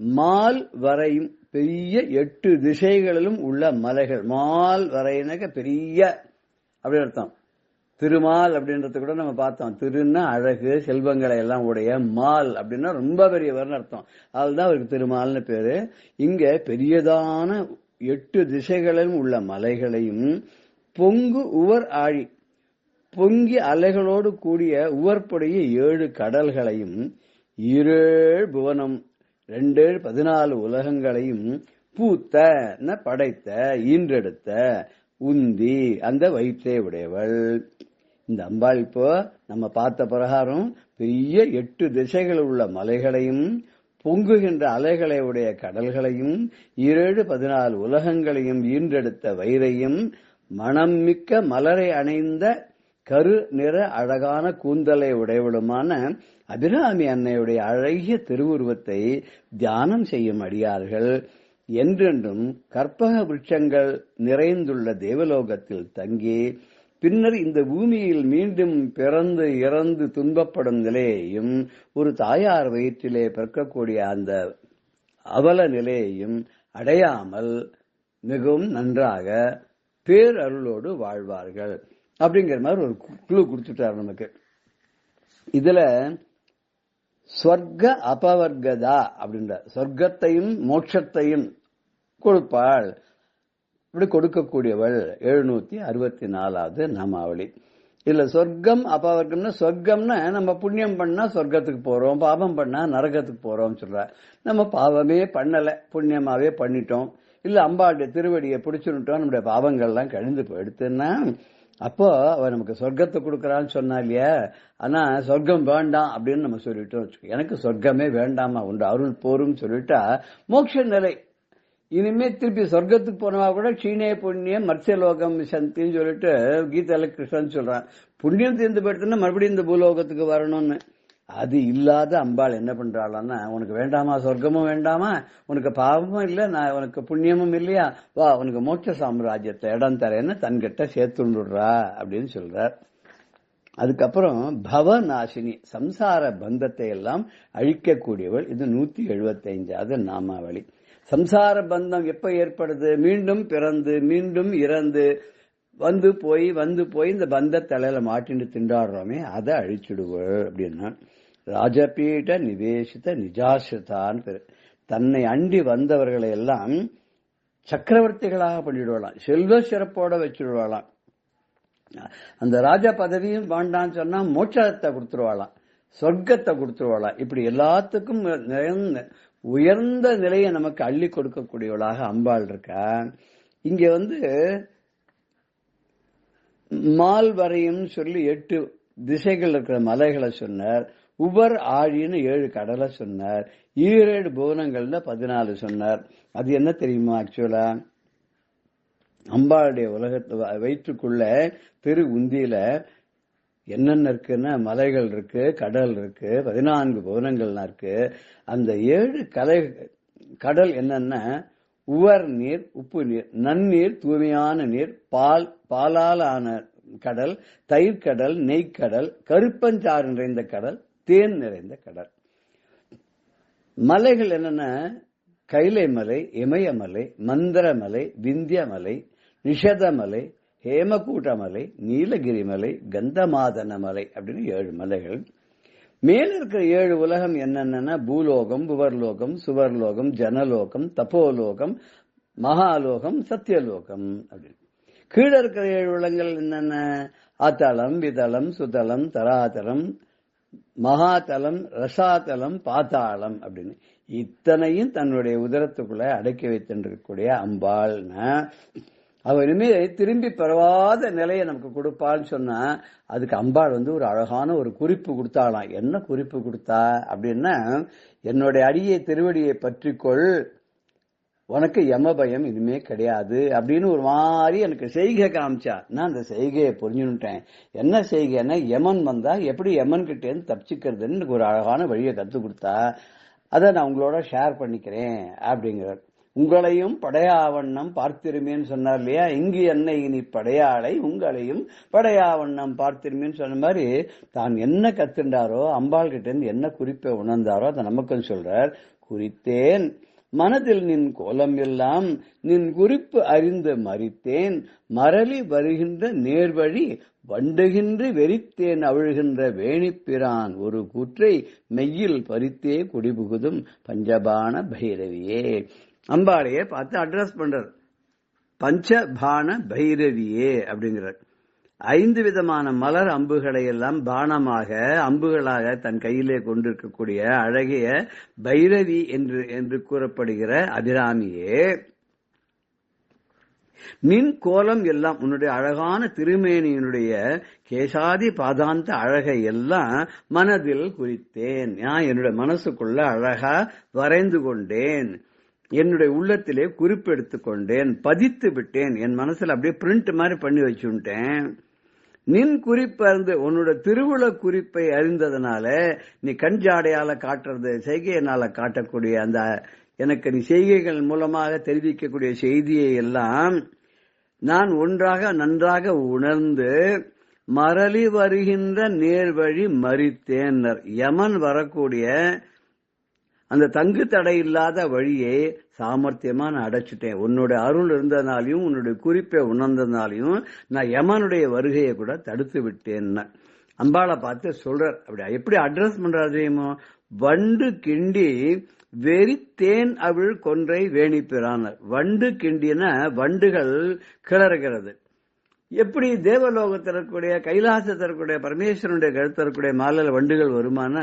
மால் வரையும் பெரிய 8 திசைகளிலும் உள்ள மலைகள். மால் வரையினாக்க பெரிய அப்படி அர்த்தம். திருமால் அப்படின்றது கூட நம்ம பார்த்தோம். திருன்னா அழகு செல்வங்களை எல்லாம் உடைய, மால் அப்படின்னா ரொம்ப பெரியவர்னு அர்த்தம். அதுதான் அவருக்கு திருமால்னு பேரு. இங்க பெரியதான 8 திசைகளிலும் உள்ள மலைகளையும் பொங்கு உவர் ஆழி, பொங்கி அலைகளோடு கூடிய உவர்ப்புடைய 7 கடல்களையும் 7 புவனம் 2 14 உலகங்களையும் பூத்த படைத்த ஈன்றெடுத்த உந்தி அந்த வயிற்றை உடையவள் இந்த அம்பாள். இப்போ நம்ம பார்த்த பிரகாரம் பெரிய 8 திசைகள் உள்ள மலைகளையும் பொங்குகின்ற அலைகளை உடைய கடல்களையும் 7 14 உலகங்களையும் ஈன்றெடுத்த வயிறையும் மனம் மிக்க மலரை அணைந்த கரு நிற அழகான கூந்தலை உடையவளுமான அபிராமி அன்னையுடைய அழகிய திருவுருவத்தை தியானம் செய்யும் அடியார்கள் என்றென்றும் கற்பக விருட்சங்கள் நிறைந்துள்ள தேவலோகத்தில் தங்கி பின்னர் இந்த பூமியில் மீண்டும் பிறந்து இறந்து துன்பப்படும் நிலையையும் ஒரு தாயார் வயிற்றிலே பிறக்கக்கூடிய அந்த அவல நிலையையும் அடையாமல் மிகவும் நன்றாக பேரருளோடு வாழ்வார்கள் அப்படிங்கிற மாதிரி ஒரு குழு கொடுத்துட்டார் நமக்கு. இதுல ஸ்வர்க அபவர்கதா அப்படின்ற சொர்க்கத்தையும் மோட்சத்தையும் கொடுப்பாள். இப்படி கொடுக்கக்கூடியவள் 764வது நாமாவளி. இல்ல சொர்க்கம் அபவர்க்கம்னா, சொர்க்கம்னா நம்ம புண்ணியம் பண்ணா சொர்க்கத்துக்கு போறோம், பாவம் பண்ணா நரகத்துக்கு போறோம் சொல்ற. நம்ம பாவமே பண்ணல, புண்ணியமாவே பண்ணிட்டோம், இல்ல அம்பாளுடைய திருவடியை பிடிச்சுட்டோம், நம்முடைய பாவங்கள்லாம் கழிந்து போயிடுத்துன்னா அப்போ அவ நமக்கு சொர்க்கத்தை கொடுக்கறான்னு சொன்னா இல்லையா. ஆனா சொர்க்கம் வேண்டாம் அப்படின்னு நம்ம சொல்லிட்டோம், எனக்கு சொர்க்கமே வேண்டாமா உண்டு அருள் போரும் சொல்லிட்டா மோட்ச நிலை. இனிமே திருப்பி சொர்க்கத்துக்கு போனவா கூட க்ஷீணே புண்ணியம் மத்ஸ்யலோகம் சந்தின்னு சொல்லிட்டு கீதையில கிருஷ்ணன் சொல்றான். புண்ணியம் தீர்ந்து போயிடுதுன்னா மறுபடியும் இந்த பூலோகத்துக்கு வரணும்னு. அது இல்லாத அம்பாள் என்ன பண்றாளான்னா, உனக்கு வேண்டாமா சொர்க்கமும் வேண்டாமா, உனக்கு பாவமும் இல்ல, நான் உனக்கு புண்ணியமும் இல்லையா, வா உனக்கு மோட்ச சாம்ராஜ்யத்தை இடம் தரேன்னு தன்கிட்ட சேர்த்துடுறா அப்படின்னு சொல்றார். அதுக்கப்புறம் பவநாசினி, சம்சார பந்தத்தை எல்லாம் அழிக்கக்கூடியவள். இது 175வது நாமாவளி. சம்சார பந்தம் எப்ப ஏற்படுது? மீண்டும் பிறந்து மீண்டும் இறந்து வந்து போய் இந்த பந்த தலையில மாட்டின்னு திண்டாடுறோமே, அதை அழிச்சுடுவள் அப்படின்னா. ராஜபீட நிவேசித நிஜாசிரிதான் பேரு. தன்னை அண்டி வந்தவர்களை எல்லாம் சக்கரவர்த்திகளாக பண்ணிடுவாளாம், செல்வ சிறப்போட வச்சுடுவாளாம். அந்த ராஜா பதவியும் வேண்டான்னு சொன்னா மோட்சத்தை கொடுத்துருவாளாம், சொர்க்கத்தை கொடுத்துருவாளாம். இப்படி எல்லாத்துக்கும் உயர்ந்த நிலையை நமக்கு அள்ளி கொடுக்கக்கூடியவளாக அம்பாள் இருக்கா. இங்க மால் வரையும் சொல்லி 8 திசைகள் இருக்கிற மலைகளை சொன்னார். உவர் ஆழின்னு 7 கடலை சொன்னார். 7 புவனங்கள்ல 14 சொன்னார். அது என்ன தெரியுமா? ஆக்சுவலா அம்பாளுடைய உலகத்து வயிற்றுக்குள்ள திரு உந்தியில என்னென்ன இருக்குன்னா மலைகள் இருக்கு, கடல் இருக்கு, 14 புவனங்கள்லாம் இருக்கு. அந்த 7 கடல் என்னன்னா உவர் நீர், உப்பு நீர், நன்னீர், தூய்மையான நீர், பாலால் ஆன கடல், தயிர் கடல், நெய்க்கடல், கருப்பஞ்சாறு நிறைந்த கடல், தேன் நிறைந்த கடல். மலைகள் என்னன்னா கைலை மலை, இமயமலை, மந்திரமலை, விந்தியமலை, நிஷதமலை, ஹேமகூட்டமலை, நீலகிரி மலை, கந்தமாதன மலை அப்படின்னு 7 மலைகள். மேல இருக்கிற 7 உலகம் என்னன்னா பூலோகம், புவர்லோகம், சுவர்லோகம், ஜனலோகம், தபோலோகம், மகாலோகம், சத்தியலோகம் அப்படின்னு. கீழே இருக்கிற 7 உலகங்கள் என்னென்ன? ஆத்தளம், விதளம், சுதளம், தராதலம், மகாதலம், ரசாதலம், பாத்தாளம் அப்படின்னு இத்தனையும் தன்னுடைய உதரத்துக்குள்ள அடக்கி வைத்திருக்கக்கூடிய அம்பாள்னா அவ இனிமே திரும்பி பெறாத நிலையை நமக்கு கொடுப்பான்னு சொன்னா அதுக்கு அம்பாள் ஒரு அழகான ஒரு குறிப்பு கொடுத்தாளாம். என்ன குறிப்பு கொடுத்தா அப்படின்னா, என்னுடைய அடியை திருவடியை பற்றிக்கொள், உனக்கு யம பயம் இனிமே கிடையாது அப்படின்னு ஒரு மாதிரி எனக்கு செய்கை காமிச்சா. நான் அந்த செய்கையை புரிஞ்சுட்டேன். என்ன செய்கைன்னா, யமன் வந்தா எப்படி யமன் கிட்டே இருந்து தப்பிச்சுக்கிறதுன்னு எனக்கு ஒரு அழகான வழியை கத்து கொடுத்தா. அதை நான் உங்களோட ஷேர் பண்ணிக்கிறேன் அப்படிங்கிறார். உங்களையும் படையாவண்ணம் பார்த்திருமேன்னு சொன்னார் இல்லையா? இங்கு என்னை இனி படையாளை உங்களையும் படையாவண்ணம் பார்த்திருமேன்னு சொன்ன மாதிரி தான் என்ன கத்துண்டாரோ, அம்பாள் கிட்ட இருந்து என்ன குறிப்பை உணர்ந்தாரோ அதை நமக்கு சொல்றார். குறித்தேன் மனதில் நின் கோலம் எல்லாம் நின் குறிப்பு அறிந்து மறித்தேன், மரளி வருகின்ற நேர்வழி வண்டுகின்ற வெறித்தேன் அவிழ்கின்ற வேணிப்பிரான் ஒரு கூற்றை மெய்யில் பறித்தே குடிபுகுதும் பஞ்சபான பைரவியே. அம்பாளையே பார்த்து அட்ரஸ் பண்றார். பஞ்சபான பைரவியே அப்படிங்கிறார். 5 விதமான மலர் அம்புகளை எல்லாம் பானமாக அம்புகளாக தன் கையிலே கொண்டிருக்கக்கூடிய அழகிய பைரவி என்று கூறப்படுகிற அபிராமியே, நின் கோலம் எல்லாம் உன்னுடைய அழகான திருமேனியினுடைய கேசாதி பாதாந்த அழகை எல்லாம் மனதில் குறித்தேன். நான் என்னுடைய மனசுக்குள்ள அழகா வரைந்து கொண்டேன், என்னுடைய உள்ளத்திலே குறிப்பெடுத்துக் கொண்டேன், பதித்து விட்டேன். என் மனசுல அப்படியே பிரிண்ட் மாதிரி பண்ணி வச்சுட்டேன். நின் குறிப்பறிந்து உன்னோட திருவுள குறிப்பை அறிந்ததுனால நீ கஞ்சாடையால காட்டுறது, செய்கையினால காட்டக்கூடிய அந்த எனக்கு நீ செய்கைகள் மூலமாக தெரிவிக்கக்கூடிய செய்தியை எல்லாம் நான் ஒன்றாக நன்றாக உணர்ந்து மரளி வருகின்ற நேர்வழி மறித்தேன்னர். யமன் வரக்கூடிய அந்த தங்கு தடை இல்லாத வழியை சாமர்த்தியமா நான் அடைச்சிட்டேன். உன்னோட அருள் இருந்ததுனாலையும் உன்னுடைய குறிப்பை உணர்ந்ததுனாலையும் நான் யமனுடைய வருகையை கூட தடுத்து விட்டேன். அம்பாளை பார்த்து சொல்றார். அப்படி எப்படி அட்ரஸ் பண்றாரு தெரியுமோ? வண்டு கிண்டி வெறித்தேன் அவிழ் கொன்றை வேணிப்பிரானர். வண்டு கிண்டின வண்டுகள் கிளறுகிறது. எப்படி தேவலோகத்தில் இருக்கக்கூடிய கைலாசத்தில் இருக்கக்கூடிய பரமேஸ்வரனுடைய கழுத்தில் இருக்கக்கூடிய மாலையில வண்டுகள் வருமான,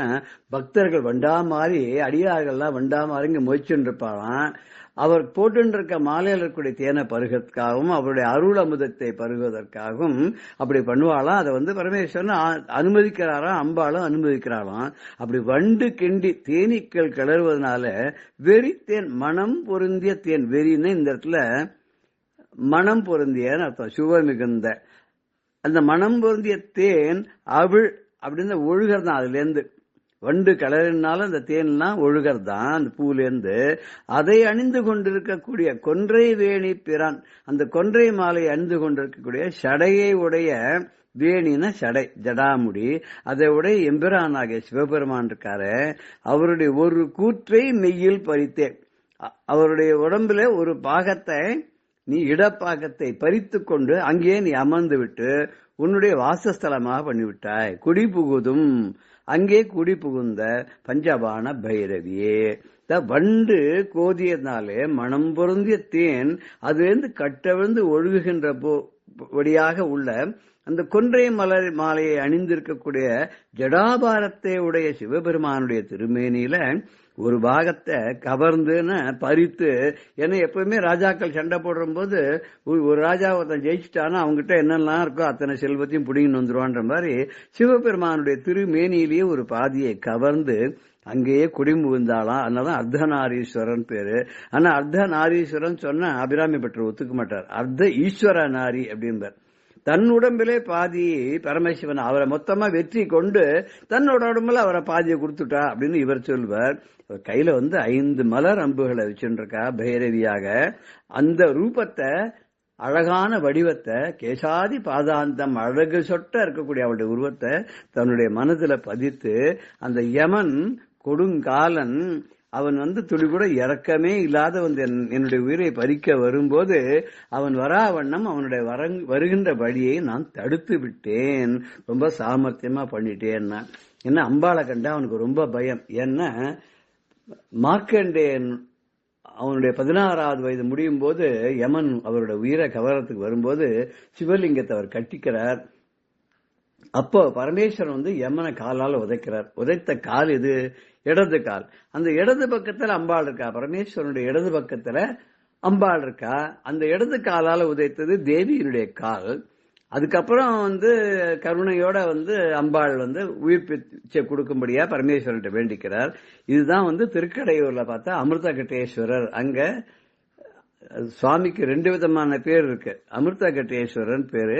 பக்தர்கள் வண்டா மாறி அடியார்கள்லாம் வண்டா மாறி இங்க மொய்ச்சுன்னு இருப்பாராம். அவர் போட்டு இருக்க மாலையில் இருக்கக்கூடிய தேனை பருகிறதுக்காகவும் அவருடைய அருள் அமுதத்தை பருகுவதற்காகவும் அப்படி பண்ணுவாளாம். அதை பரமேஸ்வரன் அனுமதிக்கிறாராம், அம்பாளும் அனுமதிக்கிறாளாம். அப்படி வண்டு கிண்டி தேனீக்கள் கிளறுவதனால வெறித்தேன் மனம் பொருந்திய தேன். வெறின்னு இந்த இடத்துல மனம் பொருந்தியன்னு அர்த்தம், சுவை மிகுந்த. அந்த மனம் பொருந்திய தேன் அவிழ் அப்படின்னு ஒழுகிறதான். அதுல இருந்து வண்டு கலரினாலும் அந்த தேன்லாம் ஒழுகிறதான் அந்த பூலேருந்து. அதை அணிந்து கொண்டிருக்கக்கூடிய கொன்றை வேணி பிரான், அந்த கொன்றை மாலை அணிந்து கொண்டிருக்கக்கூடிய சடையை உடைய வேணின சடை ஜடாமுடி, அதை உடைய எம்பிரானாகிய சிவபெருமான் இருக்காரு. அவருடைய ஒரு கூற்றை மெய்யில் பறித்தேன். அவருடைய உடம்புல ஒரு பாகத்தை நீ இடப்பாகத்தை பறித்து கொண்டு அங்கே நீ அமர்ந்து விட்டு உன்னுடைய வாசஸ்தலமாக பண்ணிவிட்டாய். குடி புகுதும், அங்கே குடி புகுந்த பஞ்சபான பைரவியே. வண்டு கோதியதுனாலே மனம் பொருந்திய தேன் அதுலேருந்து கட்டவிழ்ந்து ஒழுகுகின்ற வழியாக உள்ள அந்த கொன்றை மலர் மாலையை அணிந்திருக்கக்கூடிய ஜடாபாரத்தை உடைய சிவபெருமானுடைய திருமேனியில ஒரு பாகத்தை கவர்ந்துன்னு பறித்து, ஏன்னா எப்பவுமே ராஜாக்கள் சண்டை போடுற போது ஒரு ராஜா ஒருத்தன் ஜெயிச்சுட்டானா அவங்ககிட்ட என்னெல்லாம் இருக்கோ அத்தனை செல்வத்தையும் பிடிங்கின்னு வந்துருவான்ற மாதிரி சிவபெருமானுடைய திருமேனியிலேயே ஒரு பாதியை கவர்ந்து அங்கேயே குடிமுகுந்தாலாம். அதனாலதான் அர்த்தநாரீஸ்வரன் பேரு. ஆனா அர்த்தநாரீஸ்வரன் சொன்னா அபிராமி பற்ற ஒத்துக்க மாட்டார். அர்த்த ஈஸ்வர நாரி அப்படின்பார். தன் உடம்பிலே பாதி பரமசிவன் அவரை மொத்தமா வெற்றி கொண்டு தன்னோட உடம்புல அவரை பாதியை கொடுத்துட்டா அப்படின்னு இவர் சொல்வார். கையில 5 மலர் அம்புகளை வச்சுருக்கா பைரவியாக. அந்த ரூபத்தை, அழகான வடிவத்தை, கேசாதி பாதாந்தம் அழகு சொட்ட இருக்கக்கூடிய அவருடைய உருவத்தை தன்னுடைய மனதுல பதித்து அந்த யமன் கொடுங்காலன் அவன் துளி கூட இறக்கமே இல்லாத என்னுடைய உயிரை பறிக்க வரும்போது அவன் வராவண்ணம் அவனுடைய வருகின்ற வழியை நான் தடுத்து விட்டேன். ரொம்ப சாமர்த்தியமா பண்ணிட்டேன்னா. ஏன்னா அம்பாளை கண்டா அவனுக்கு ரொம்ப பயம். ஏன்னா மார்க்கண்டேயன் அவனுடைய 16வது வயது முடியும் போது யமன் அவருடைய உயிரை கவரத்துக்கு வரும்போது சிவலிங்கத்தை அவர் கட்டிக்கிறார். அப்போ பரமேஸ்வரன் யமனை காலால உதைக்கிறார். உதைத்த கால் இது இடது கால். அந்த இடது பக்கத்துல அம்பாள் இருக்கா. பரமேஸ்வரனுடைய இடது பக்கத்துல அம்பாள் இருக்கா. அந்த இடது காலால உதைத்தது தேவியினுடைய கால். அதுக்கப்புறம் கருணையோட அம்பாள் உயிர் பிச்சை கொடுக்கும்படியா பரமேஸ்வரன் வேண்டிக்கிறார். இதுதான் திருக்கடையூர்ல பார்த்தா அமிர்தகட்டேஸ்வரர். அங்க சுவாமிக்கு 2 விதமான பேர் இருக்கு. அமிர்த கட்டேஸ்வரன் பேரு,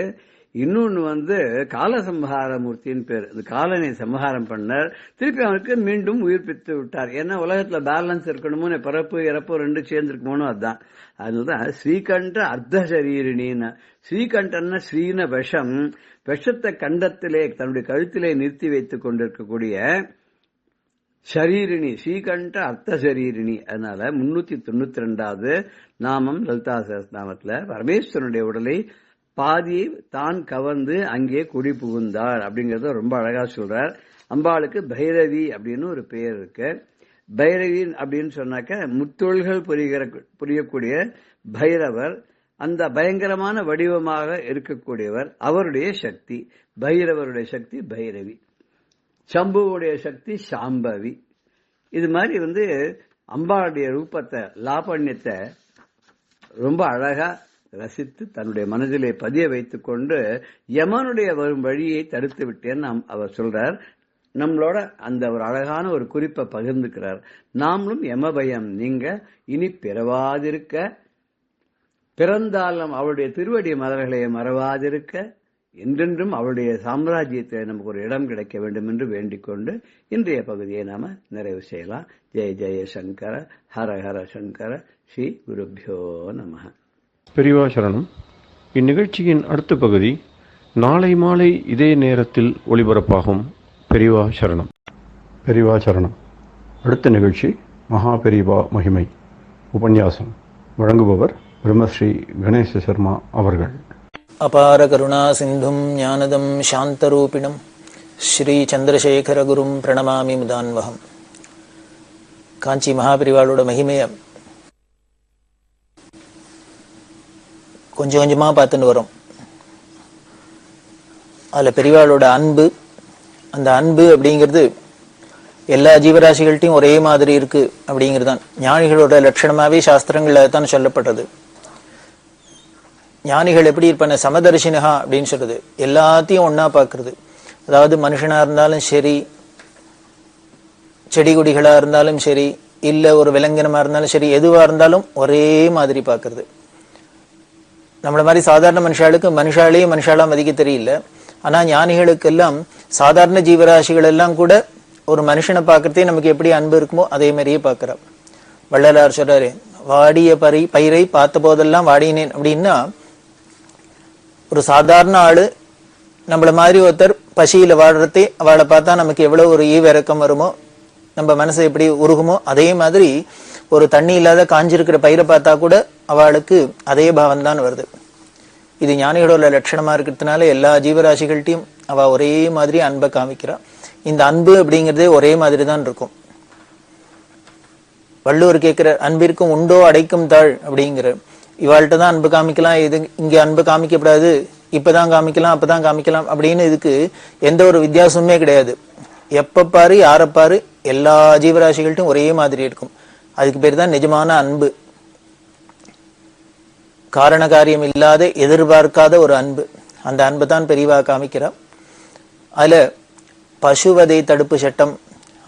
இன்னொன்னு காலசம்ஹாரமூர்த்தின்னு பேர். இந்த காலனை சம்ஹாரம் பண்ணார், திருப்பி அவனுக்கு மீண்டும் உயிர்ப்பித்து விட்டார். ஏன்னா உலகத்துல பேலன்ஸ் இருக்கணுமோ, பிறப்பு இறப்பு 2 சேர்ந்துருக்கணும். அதுதான். அதுதான் ஸ்ரீகண்ட அர்த்த சரீரிணின்னு. ஸ்ரீகண்டன்னா ஸ்ரீன விஷம், விஷத்தை கண்டத்திலே தன்னுடைய கழுத்திலே நிறுத்தி வைத்துக் கொண்டிருக்கக்கூடிய ஷரீரிணி, ஸ்ரீகண்ட அர்த்த சரீரிணி. அதனால 392வது நாமம் லலிதா சஹஸ்ரநாமத்துல பரமேஸ்வரனுடைய உடலை பாதியை தான் கவர்ந்து அங்கே குடி புகுந்தார் அப்படிங்கறத ரொம்ப அழகா சொல்றார். அம்பாளுக்கு பைரவி அப்படின்னு ஒரு பெயர் இருக்கு. பைரவி அப்படின்னு சொன்னாக்க முத்தொழில்கள் புரியக்கூடிய பைரவர், அந்த பயங்கரமான வடிவமாக இருக்கக்கூடியவர், அவருடைய சக்தி. பைரவருடைய சக்தி பைரவி, சம்புவுடைய சக்தி சாம்பவி. இது மாதிரி அம்பாளுடைய ரூபத்தை, லாபண்யத்தை ரொம்ப அழகா ரசித்து தன்னுடைய மனதிலே பதிய வைத்துக் கொண்டு யமனுடைய வரும் வழியை தடுத்து விட்டேன்னு அவர் சொல்றார். நம்மளோட அந்த ஒரு அழகான ஒரு குறிப்பை பகிர்ந்துக்கிறார். நாமளும் யம பயம் நீங்க இனி பிறவாதிருக்க, பிறந்தாலும் அவளுடைய திருவடி மலர்களை மறவாதிருக்க, என்றென்றும் அவளுடைய சாம்ராஜ்யத்தில் நமக்கு ஒரு இடம் கிடைக்க வேண்டும் என்று வேண்டிக் கொண்டு இன்றைய பகுதியை நாம நிறைவு செய்யலாம். ஜெய ஜெய சங்கர, ஹர ஹர சங்கர, ஸ்ரீ குருபியோ நம. பெரியவா சரணம். இந்நிகழ்ச்சியின் அடுத்த பகுதி நாளை மாலை இதே நேரத்தில் ஒளிபரப்பாகும். பெரியவா சரணம். பெரியவா சரணம். அடுத்த நிகழ்ச்சி மகா பெரியவா மகிமை உபன்யாசம். வழங்குபவர் பிரம்மஸ்ரீ கணேச சர்மா அவர்கள். அபார கருணா சிந்தும் ஞானதம் சாந்தரூபிணம் ஸ்ரீ சந்திரசேகர குரும் பிரணமாமி முதான்வகம். காஞ்சி மகாபெரிவாளோட மகிமையை கொஞ்சம் கொஞ்சமா பார்த்துட்டு வரோம். அதுல பெரியவாளோட அன்பு, அந்த அன்பு அப்படிங்கிறது எல்லா ஜீவராசிகள்ட்டையும் ஒரே மாதிரி இருக்கு அப்படிங்கிறது தான் ஞானிகளோட லட்சணமாவே சாஸ்திரங்கள்ல தான் சொல்லப்பட்டது. ஞானிகள் எப்படி இருப்பான, சமதர்ஷினகா அப்படின்னு சொல்றது, எல்லாத்தையும் ஒன்னா பாக்குறது. அதாவது மனுஷனா இருந்தாலும் சரி, செடி கொடிகளா இருந்தாலும் சரி, இல்ல ஒரு விலங்கினமா இருந்தாலும் சரி, எதுவா இருந்தாலும் ஒரே மாதிரி பாக்குறது. நம்மள மாதிரி சாதாரண மனுஷாளுக்கு மனுஷாலேயே மனுஷாலாம் மதிக்க தெரியல. ஆனா ஞானிகளுக்கெல்லாம் சாதாரண ஜீவராசிகள் எல்லாம் கூட ஒரு மனுஷனை பார்க்கறதே நமக்கு எப்படி அன்பு இருக்குமோ அதே மாதிரியே பார்க்கிறோம். வள்ளலார் சொல்றாரு, வாடிய பயிரை பார்த்த போதெல்லாம் வாடினேன் அப்படின்னா, ஒரு சாதாரண ஆளு நம்மள மாதிரி ஒருத்தர் பசியில வாடுறதே அவளை பார்த்தா நமக்கு எவ்வளவு ஒரு ஈவிரக்கம் வருமோ, நம்ம மனசு எப்படி உருகுமோ, அதே மாதிரி ஒரு தண்ணி இல்லாத காஞ்சிருக்கிற பயிரை பார்த்தா கூட அவளுக்கு அதே பாவம் தான் வருது. இது ஞானிகளோட லட்சணமா இருக்கிறதுனால எல்லா ஜீவராசிகள்ட்டையும் அவ ஒரே மாதிரி அன்பை காமிக்கிறா. இந்த அன்பு அப்படிங்கிறதே ஒரே மாதிரி தான் இருக்கும். வள்ளுவர் கேட்கிற அன்பிற்கும் உண்டோ அடைக்கும் தாழ் அப்படிங்கிற, இவாள்கிட்ட தான் அன்பு காமிக்கலாம், இது இங்க அன்பு காமிக்கப்படாது, இப்பதான் காமிக்கலாம் அப்பதான் காமிக்கலாம் அப்படின்னு இதுக்கு எந்த ஒரு வித்தியாசமுமே கிடையாது. எப்ப பாரு யாரை பாரு எல்லா ஜீவராசிகள்ட்டும் ஒரே மாதிரி இருக்கும். அதுக்கு பேர் தான் நிஜமான அன்பு. காரண காரியம் இல்லாத எதிர்பார்க்காத ஒரு அன்பு. அந்த அன்பு தான் பெரியவா காமிக்கிறா. அதுல பசுவதை தடுப்பு சட்டம்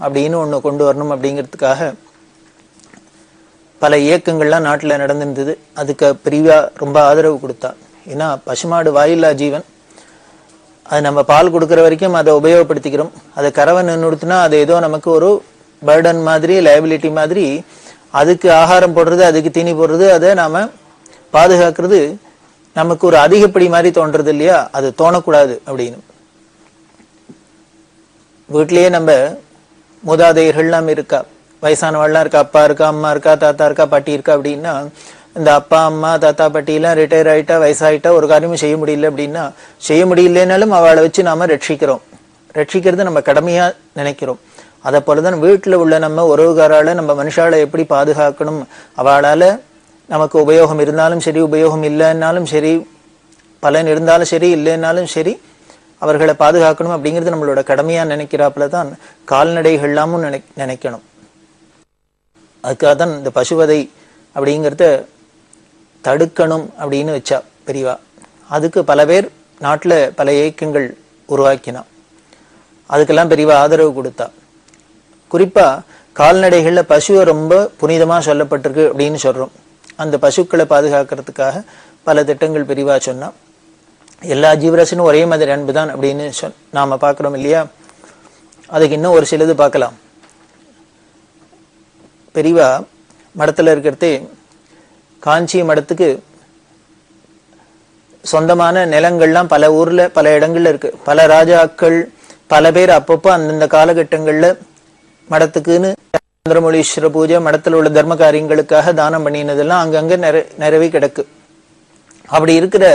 அப்படின்னு ஒண்ணு கொண்டு வரணும் அப்படிங்கிறதுக்காக பல இயக்கங்கள்லாம் நாட்டுல நடந்திருந்தது. அதுக்கு பெரியவா ரொம்ப ஆதரவு கொடுத்தா. ஏன்னா பசுமாடு வாயில்லா ஜீவன், அது நம்ம பால் கொடுக்கற வரைக்கும் அதை உபயோகப்படுத்திக்கிறோம். அதை கறவை நின்றுடுத்துனா அது ஏதோ நமக்கு ஒரு பர்டன் மாதிரி, லைபிலிட்டி மாதிரி. அதுக்கு ஆகாரம் போடுறது, அதுக்கு தீனி போடுறது, அதை நாம பாதுகாக்கிறது நமக்கு ஒரு அதிகப்படி மாதிரி தோன்றது இல்லையா? அது தோணக்கூடாது அப்படின்னு வீட்டிலேயே நம்ம மூதாதையர்கள்லாம் இருக்கா, வயசானவாள்லாம் இருக்கா, அப்பா இருக்கா, அம்மா இருக்கா, தாத்தா இருக்கா, பாட்டி இருக்கா அப்படின்னா, இந்த அப்பா அம்மா தாத்தா பாட்டி எல்லாம் ரிட்டையர் ஆயிட்டா, வயசாயிட்டா, ஒரு காரியமும் செய்ய முடியல அப்படின்னா, செய்ய முடியலனாலும் அவளை வச்சு நாம ரட்சிக்கிறோம். ரட்சிக்கிறது நம்ம கடமையா நினைக்கிறோம். அதை போலதான் வீட்டுல உள்ள நம்ம உறவுகாரால நம்ம மனுஷால எப்படி பாதுகாக்கணும், அவளால நமக்கு உபயோகம் இருந்தாலும் சரி, உபயோகம் இல்லைன்னாலும் சரி, பலன் இருந்தாலும் சரி, இல்லைன்னாலும் சரி, அவர்களை பாதுகாக்கணும் அப்படிங்கிறது நம்மளோட கடமையா நினைக்கிறாப்புலதான் கால்நடைகள்லாமும் நினைக்கணும். அதுக்காக தான் இந்த பசுவதை அப்படிங்கிறத தடுக்கணும் அப்படின்னு வச்சா பெரியவா. அதுக்கு பல பேர் நாட்டுல பல இயக்கங்கள் உருவாக்கினா. அதுக்கெல்லாம் பெரியவா ஆதரவு கொடுத்தா. குறிப்பா கால்நடைகள்ல பசுவை ரொம்ப புனிதமா சொல்லப்பட்டிருக்கு அப்படின்னு சொல்றோம். அந்த பசுக்களை பாதுகாக்கிறதுக்காக பல திட்டங்கள் பெரியவா சொன்னா. எல்லா ஜீவராசினும் ஒரே மாதிரி அன்பு தான் அப்படின்னு நாம பார்க்கிறோம் இல்லையா? அதுக்கு இன்னும் ஒரு சிலது பார்க்கலாம். பெரியவா மடத்துல இருக்கிறதே காஞ்சி மடத்துக்கு சொந்தமான நிலங்கள்லாம் பல ஊர்ல பல இடங்கள்ல இருக்கு. பல ராஜாக்கள் பல பேர் அப்பப்போ அந்தந்த காலகட்டங்கள்ல மடத்துக்குன்னு சந்திரமௌலீஸ்வர பூஜை, மடத்துல உள்ள தர்ம காரியங்களுக்காக தானம் பண்ணினதெல்லாம் அங்கங்க நிறைவே கிடக்கு. அப்படி இருக்கிற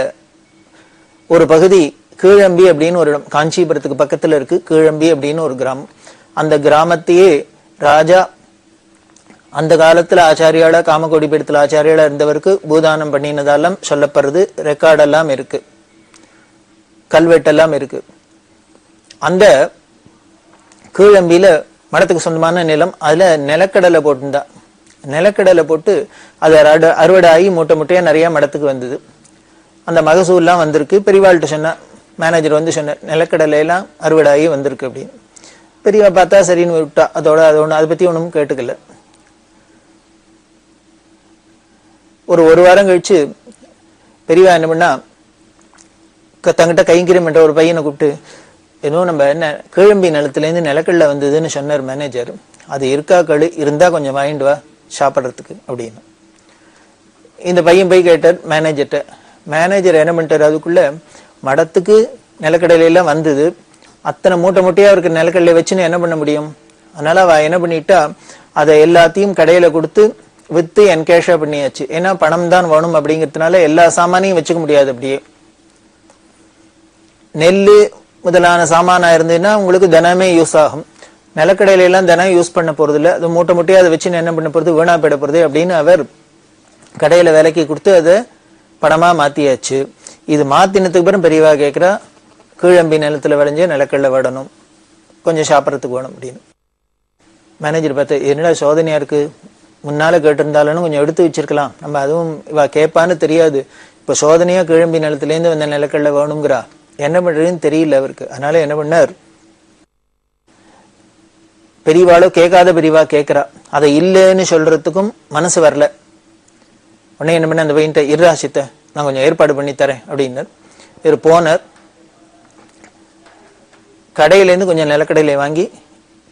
ஒரு பகுதி கீழம்பி அப்படின்னு ஒரு இடம், காஞ்சிபுரத்துக்கு பக்கத்துல இருக்கு. கீழம்பி அப்படின்னு ஒரு கிராமம். அந்த கிராமத்தையே ராஜா அந்த காலத்துல ஆச்சாரியாளா, காமகோடி பீடத்துல ஆச்சாரியாளா இருந்தவருக்கு பூதானம் பண்ணினதெல்லாம் சொல்லப்படுறது. ரெக்கார்டெல்லாம் இருக்கு, கல்வெட்டெல்லாம் இருக்கு. அந்த கீழம்பியில மடத்துக்கு சொந்தமான நிலம், அதுல நிலக்கடலை போட்டுருந்தா. நிலக்கடலை போட்டு அது அறுவடை ஆகி மூட்டை மூட்டையா நிறைய மடத்துக்கு வந்தது. அந்த மகசூல்லாம் வந்திருக்கு. பெரியவாள்கிட்ட சொன்ன மேனேஜர் வந்து சொன்ன, நிலக்கடலை எல்லாம் அறுவடை ஆகி வந்திருக்கு அப்படின்னு. பெரியவா பார்த்தா சரின்னு விட்டா. அதை பத்தி ஒன்றும் கேட்டுக்கல. ஒரு வாரம் கழிச்சு பெரியவா என்ன பண்ணா, தங்கிட்ட கைங்கரியம் என்ற ஒரு பையனை கூப்பிட்டு, ஏதோ நம்ம என்ன கீழம்பி நிலத்திலேருந்து நிலக்கடலை வந்ததுன்னு சொன்னார் மேனேஜர். அது இருக்கா இருந்தா கொஞ்சம் வாங்கிட்டு வா சாப்பிட்றதுக்கு அப்படின்னு. இந்த பையன் போய் கேட்டார் மேனேஜர்கிட்ட. மேனேஜர் என்ன பண்ணிட்டார், அதுக்குள்ள மடத்துக்கு நிலக்கடலை எல்லாம் வந்தது, அத்தனை மூட்டை மூட்டையா இருக்க நிலக்கடலை வச்சுன்னு என்ன பண்ண முடியும்? அதனால அவ என்ன பண்ணிட்டா, அதை எல்லாத்தையும் கடையில கொடுத்து வித்து என்கேஷா பண்ணியாச்சு. ஏன்னா பணம் தான் வேணும் அப்படிங்கிறதுனால எல்லா சாமானையும் வச்சுக்க முடியாது. அப்படியே நெல்லு முதலான சாமானா இருந்ததுன்னா உங்களுக்கு தினமே யூஸ் ஆகும். நிலக்கடையில எல்லாம் தினம் யூஸ் பண்ண போறது இல்லை. அது மூட்டை மூட்டையா அதை வச்சு என்ன பண்ண போறது, வீணா போயிட போறது அப்படின்னு அவர் கடையில விலைக்கு கொடுத்து அதை பணமா மாத்தியாச்சு. இது மாத்தினத்துக்கு பிறகு பெரியவா கேட்கிறா, கீழம்பி நிலத்துல விளைஞ்ச நிலக்கடலை விடணும், கொஞ்சம் சாப்பிட்றதுக்கு வேணும் அப்படின்னு. மேனேஜர் பார்த்து, என்னடா சோதனையா இருக்கு, முன்னால கேட்டிருந்தாலும் கொஞ்சம் எடுத்து வச்சிருக்கலாம், நம்ம அதுவும் இவ கேட்பான்னு தெரியாது. இப்ப சோதனையா கீழம்பி நிலத்திலேருந்து வந்த நிலக்கடலை வேணுங்கிறா, என்ன பண்றதுன்னு தெரியல அவருக்கு. அதனால என்ன பண்ணார், பெரியவாளோ கேட்காத பெரியவா கேட்கிறா, அதை இல்லைன்னு சொல்றதுக்கும் மனசு வரல. உடனே என்ன பண்ண, அந்த பையன்ட்ட இராசித்த நான் கொஞ்சம் ஏற்பாடு பண்ணி தரேன் அப்படின்னார். இவர் போனார், கடையிலேருந்து கொஞ்சம் நிலக்கடையில வாங்கி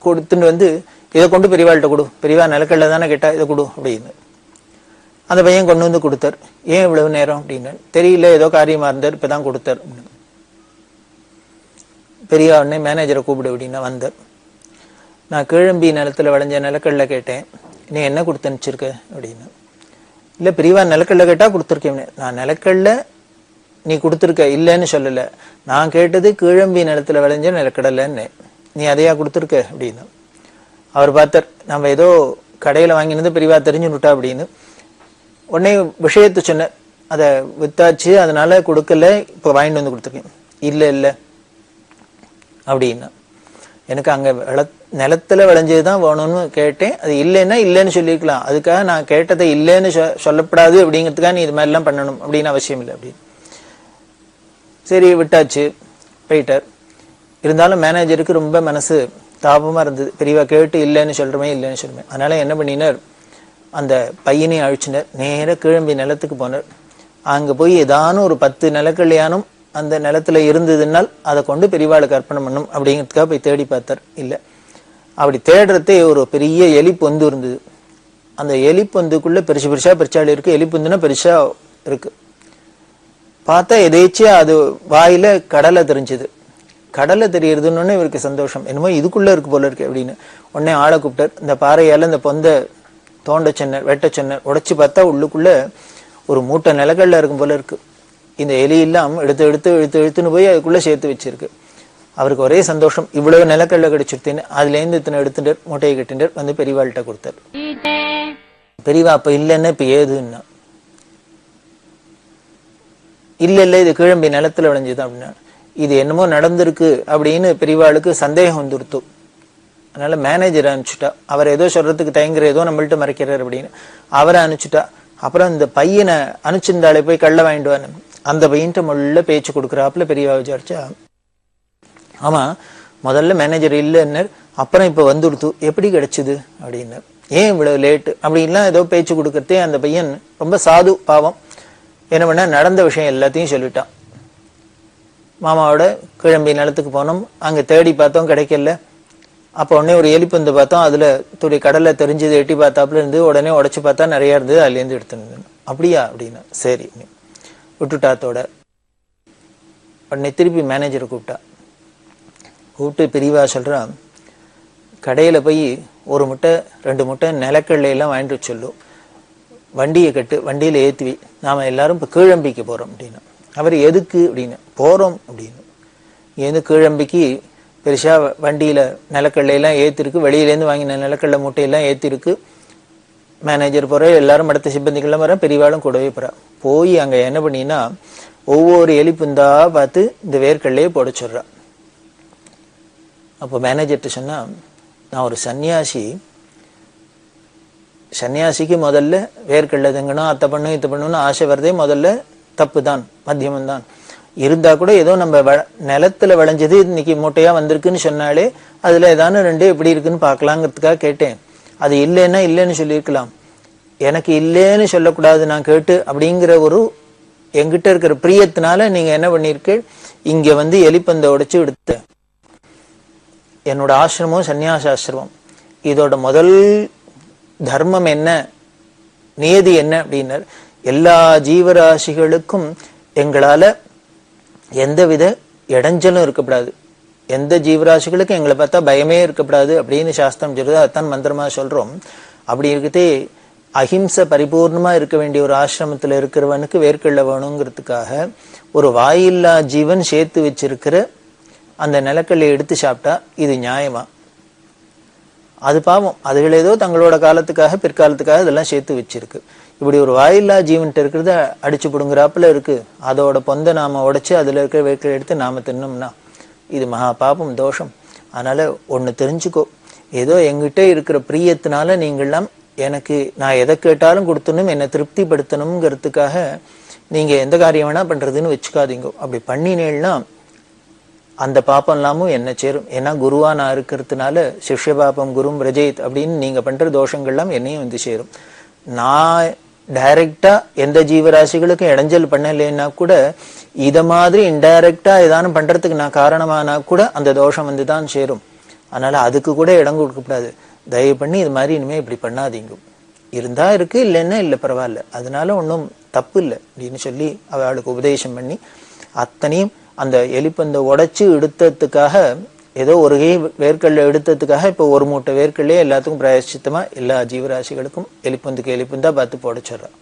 கொடுத்துட்டு வந்து, இதை கொண்டு பெரியவாள்கிட்ட கொடு, பெரியவா நிலக்கடலை தானே கேட்டா, இதை கொடு அப்படின்னு. அந்த பையன் கொண்டு வந்து கொடுத்தார். ஏன் இவ்வளவு நேரம் அப்படின்னு. தெரியல, ஏதோ காரியமா இருந்தார், இப்பதான் கொடுத்தார். பெரியவா உடனே மேனேஜரை கூப்பிடு அப்படின்னா வந்தார். நான் கீழம்பி நிலத்துல விளைஞ்ச நிலக்கடலை கேட்டேன், நீ என்ன கொடுத்து அனுப்பிச்சிருக்க அப்படின்னு. இல்ல பெரியவா நிலக்கடலை கேட்டா கொடுத்துருக்கேன். நான் நிலக்கடலை நீ கொடுத்துருக்க இல்லைன்னு சொல்லல, நான் கேட்டது கீழம்பி நிலத்துல விளைஞ்ச நிலக்கடலைன்னு, நீ அதையா கொடுத்துருக்க அப்படின்னு. அவர் பார்த்தார், நம்ம ஏதோ கடையில வாங்கினது பெரியவா தெரிஞ்சு விட்டா அப்படின்னு. உடனே விஷயத்த சொன்ன, அதை வித்தாச்சு அதனால கொடுக்கல, இப்ப வாங்கிட்டு வந்து கொடுத்துருக்கேன். இல்ல அப்படின்னா, எனக்கு அங்க நிலத்துல விளைஞ்சதுதான் வேணும்னு கேட்டேன், அது இல்லைன்னா இல்லைன்னு சொல்லிருக்கலாம், அதுக்காக நான் கேட்டதை இல்லைன்னு சொல்லப்படாது அப்படிங்கிறதுக்காக நீ இது மாதிரி எல்லாம் பண்ணணும் அப்படின்னு அவசியம் இல்லை அப்படின்னு. சரி விட்டாச்சு, போயிட்டார். இருந்தாலும் மேனேஜருக்கு ரொம்ப மனசு தாபமா இருந்தது, பெரியவா கேட்டு இல்லைன்னு சொல்றமே. அதனால என்ன பண்ணினார், அந்த பையனையும் அழிச்சினார், நேர கீழம்பி நிலத்துக்கு போனார். அங்க போய் ஏதானும் ஒரு 10 நிலக்கல்யாணம் அந்த நிலத்துல இருந்ததுனால் அதை கொண்டு பெரியவாளுக்கு அர்ப்பணம் பண்ணும் அப்படிங்கிறதுக்காக போய் தேடி பார்த்தார். இல்லை, அப்படி தேடுறதே ஒரு பெரிய எலிப்பொந்து இருந்தது. அந்த எலிப்பொந்துக்குள்ள பெருசா பெருசாள் இருக்கு. எலிப்பொந்துனா பெருசா இருக்கு. பார்த்தா எதேச்சியா அது வாயில கடலை தெரிஞ்சது. கடலை தெரியறதுன்னு இவருக்கு சந்தோஷம், என்னமோ இதுக்குள்ள இருக்கு போல இருக்கு அப்படின்னு. உடனே ஆளை கூப்பிட்டார். இந்த பாறையால இந்த பொந்தை தோண்ட சொன்னார், வெட்ட சொன்னார். உடைச்சு பார்த்தா உள்ளுக்குள்ள ஒரு மூட்டை நிலக்கடலை இருக்கும் போல இருக்கு. இந்த எலி எல்லாம் எடுத்துன்னு போய் அதுக்குள்ள சேர்த்து வச்சிருக்கு. அவருக்கு ஒரே சந்தோஷம், இவ்வளவு நிலக்கடலை கிடைச்சிருத்தேன்னு. அதுல இருந்து இத்தனை எடுத்துட்டார், மூட்டையை கட்டிட்டார், வந்து பெரியவாள்கிட்ட கொடுத்தார். பெரியவா அப்ப இல்லைன்னா இப்ப ஏதுன்னா, இல்ல இது கீழம்பி நிலத்துல விளைஞ்சது அப்படின்னா, இது என்னமோ நடந்திருக்கு அப்படின்னு பெரியவாளுக்கு சந்தேகம் வந்துருத்து. அதனால மேனேஜரை அனுப்பிச்சுட்டா. அவர் ஏதோ சொல்றதுக்கு தயங்குற, ஏதோ நம்மள்ட்ட மறைக்கிறார் அப்படின்னு அவரை அனுப்பிச்சுட்டா. அப்புறம் இந்த பையனை அனுப்பிச்சிருந்தாலே போய் கள்ள வாங்கிடுவான்னு அந்த பையன்ட்ட முள்ள பேச்சு கொடுக்குறாப்புல பெரியவா விசாரிச்சா, ஆமா முதல்ல மேனேஜர் இல்லைன்னு, அப்புறம் இப்ப வந்துடுத்து, எப்படி கிடைச்சது அப்படின்னு. ஏன் இவ்வளவு லேட்டு அப்படின்லாம் ஏதோ பேச்சு கொடுக்கறதே அந்த பையன் ரொம்ப சாது பாவம் என்ன பண்ண, நடந்த விஷயம் எல்லாத்தையும் சொல்லிட்டான். மாமாவோட கிளம்பி நிலத்துக்கு போனோம், அங்க தேடி பார்த்தோம் கிடைக்கல. அப்போ உடனே ஒரு எலிப்பந்து பார்த்தோம், அதுல துளி கடலை தெரிஞ்சது, எட்டி பார்த்தாப்புல இருந்து உடனே உடைச்சு பார்த்தா நிறைய இருந்தது, அதுலேருந்து எடுத்துருந்தது. அப்படியா அப்படின்னா சரி விட்டுட்டாத்தோட. உடனே திருப்பி மேனேஜரை கூப்பிட்டு பிரிவா சொல்றான், கடையில போய் 1 முட்டை 2 முட்டை நிலக்கடலை எல்லாம் வாங்கிட்டு சொல்லும், வண்டியை கட்டு, வண்டியில ஏத்துவி, நாம எல்லாரும் இப்ப கீழம்பிக்கு போறோம் அப்படின்னா. அவர் எதுக்கு அப்படின்னு, போறோம் அப்படின்னு. இங்கேருந்து கீழம்பிக்கு பெருசா வண்டியில நிலக்கடலை எல்லாம் ஏத்திருக்கு, வெளியிலேருந்து வாங்கின நிலக்கடலை முட்டையெல்லாம் ஏத்திருக்கு. மேனேஜர் போற, எல்லாரும் அடுத்த சிப்பந்திகள்லாம் வர, பெரியவாளும் கூடவே போறா. போய் அங்க என்ன பண்ணினா ஒவ்வொரு எலிப்புந்தா பார்த்து இந்த வேர்க்கடலையே போட சொல்றா. அப்போ மேனேஜர்கிட்ட சொன்னா, நான் ஒரு சன்னியாசிக்கு முதல்ல வேர்க்கடலை தங்கணும், அத்தை பண்ணும் இத்த பண்ணணும்னு ஆசை வரதே முதல்ல தப்பு தான், மத்தியமம் தான். இருந்தா கூட ஏதோ நம்ம நிலத்துல விளைஞ்சது இன்னைக்கு மூட்டையா வந்திருக்குன்னு சொன்னாலே அதுல ஏதானு 2 எப்படி இருக்குன்னு பாக்கலாங்கிறதுக்காக கேட்டேன். அது இல்லைன்னா இல்லைன்னு சொல்லியிருக்கலாம், எனக்கு இல்லைன்னு சொல்லக்கூடாது நான் கேட்டு அப்படிங்கிற ஒரு என்கிட்ட இருக்கிற பிரியத்தினால நீங்க என்ன பண்ணிருக்கு, இங்க வந்து எலிப்பந்தை உடைச்சு எடுத்த. என்னோட ஆசிரமம் சன்னியாசாசிரமம், இதோட முதல் தர்மம் என்ன, நியதி என்ன அப்படின்னா, எல்லா ஜீவராசிகளுக்கும் எங்களால எந்தவித இடைஞ்சலும் இருக்கப்படாது, எந்த ஜீவராசிகளுக்கும் எங்களை பார்த்தா பயமே இருக்கப்படாது அப்படின்னு சாஸ்திரம் சொல்றது. அதான் மந்திரமா சொல்றோம். அப்படி இருக்கதே அஹிம்சை பரிபூர்ணமா இருக்க வேண்டிய ஒரு ஆசிரமத்துல இருக்கிறவனுக்கு வேர்க்கடலை வேணுங்கிறதுக்காக ஒரு வாயில்லா ஜீவன் சேர்த்து வச்சிருக்கிற அந்த நிலக்கல்லை எடுத்து சாப்பிட்டா இது நியாயமா? அது பாவம், அதுகள் ஏதோ தங்களோட காலத்துக்காக பிற்காலத்துக்காக இதெல்லாம் சேர்த்து வச்சிருக்கு. இப்படி ஒரு வாயில்லா ஜீவன்ட்டு இருக்கிறத அடிச்சு பிடுங்குறாப்புல இருக்கு, அதோட பொந்தை நாம உடைச்சு அதுல இருக்கிற வேர்க்கடலை எடுத்து நாம தின்னோம்னா இது மகா பாபம், தோஷம். அதனால ஒண்ணு தெரிஞ்சுக்கோ, ஏதோ எங்கிட்ட இருக்கிற பிரியத்தினால நீங்கள்லாம் எனக்கு நான் எதை கேட்டாலும் கொடுத்தணும், என்னை திருப்திப்படுத்தணுங்கிறதுக்காக நீங்க எந்த காரியம் வேணா பண்றதுன்னு வச்சுக்காதீங்க. அப்படி பண்ணினேன்னா அந்த பாப்பம் எல்லாமும் என்ன சேரும். ஏன்னா குருவா நான் இருக்கிறதுனால சிஷ்ய பாப்பம் குரும் ரஜேத் அப்படின்னு நீங்க பண்ற தோஷங்கள்லாம் என்னையும் வந்து சேரும். நான் டைரக்டா எந்த ஜீவராசிகளுக்கும் இடைஞ்சல் பண்ணலைன்னா கூட இத மாதிரி இன்டைரக்டா ஏதானும் பண்றதுக்கு நான் காரணமானா கூட அந்த தோஷம் வந்து தான் சேரும். அதனால அதுக்கு கூட இடம் கொடுக்கக்கூடாது. தயவு பண்ணி இது மாதிரி இனிமே இப்படி பண்ணாதீங்க. இருந்தா இருக்கு, இல்லைன்னா இல்லை, பரவாயில்ல, அதனால ஒன்றும் தப்பு இல்லை அப்படின்னு சொல்லி அவளுக்கு உபதேசம் பண்ணி அத்தனையும் அந்த எலிப்பந்தை உடைச்சு எடுத்ததுக்காக, ஏதோ ஒரு வேர்க்கடலை எடுத்ததுக்காக இப்போ 1 மூட்டை வேர்க்கடலையே எல்லாத்துக்கும் பிராயச்சித்தமா எல்லா ஜீவராசிகளுக்கும் எலிப்பந்துக்கு எலிப்பந்தா பார்த்து போடச்சிட்றான்.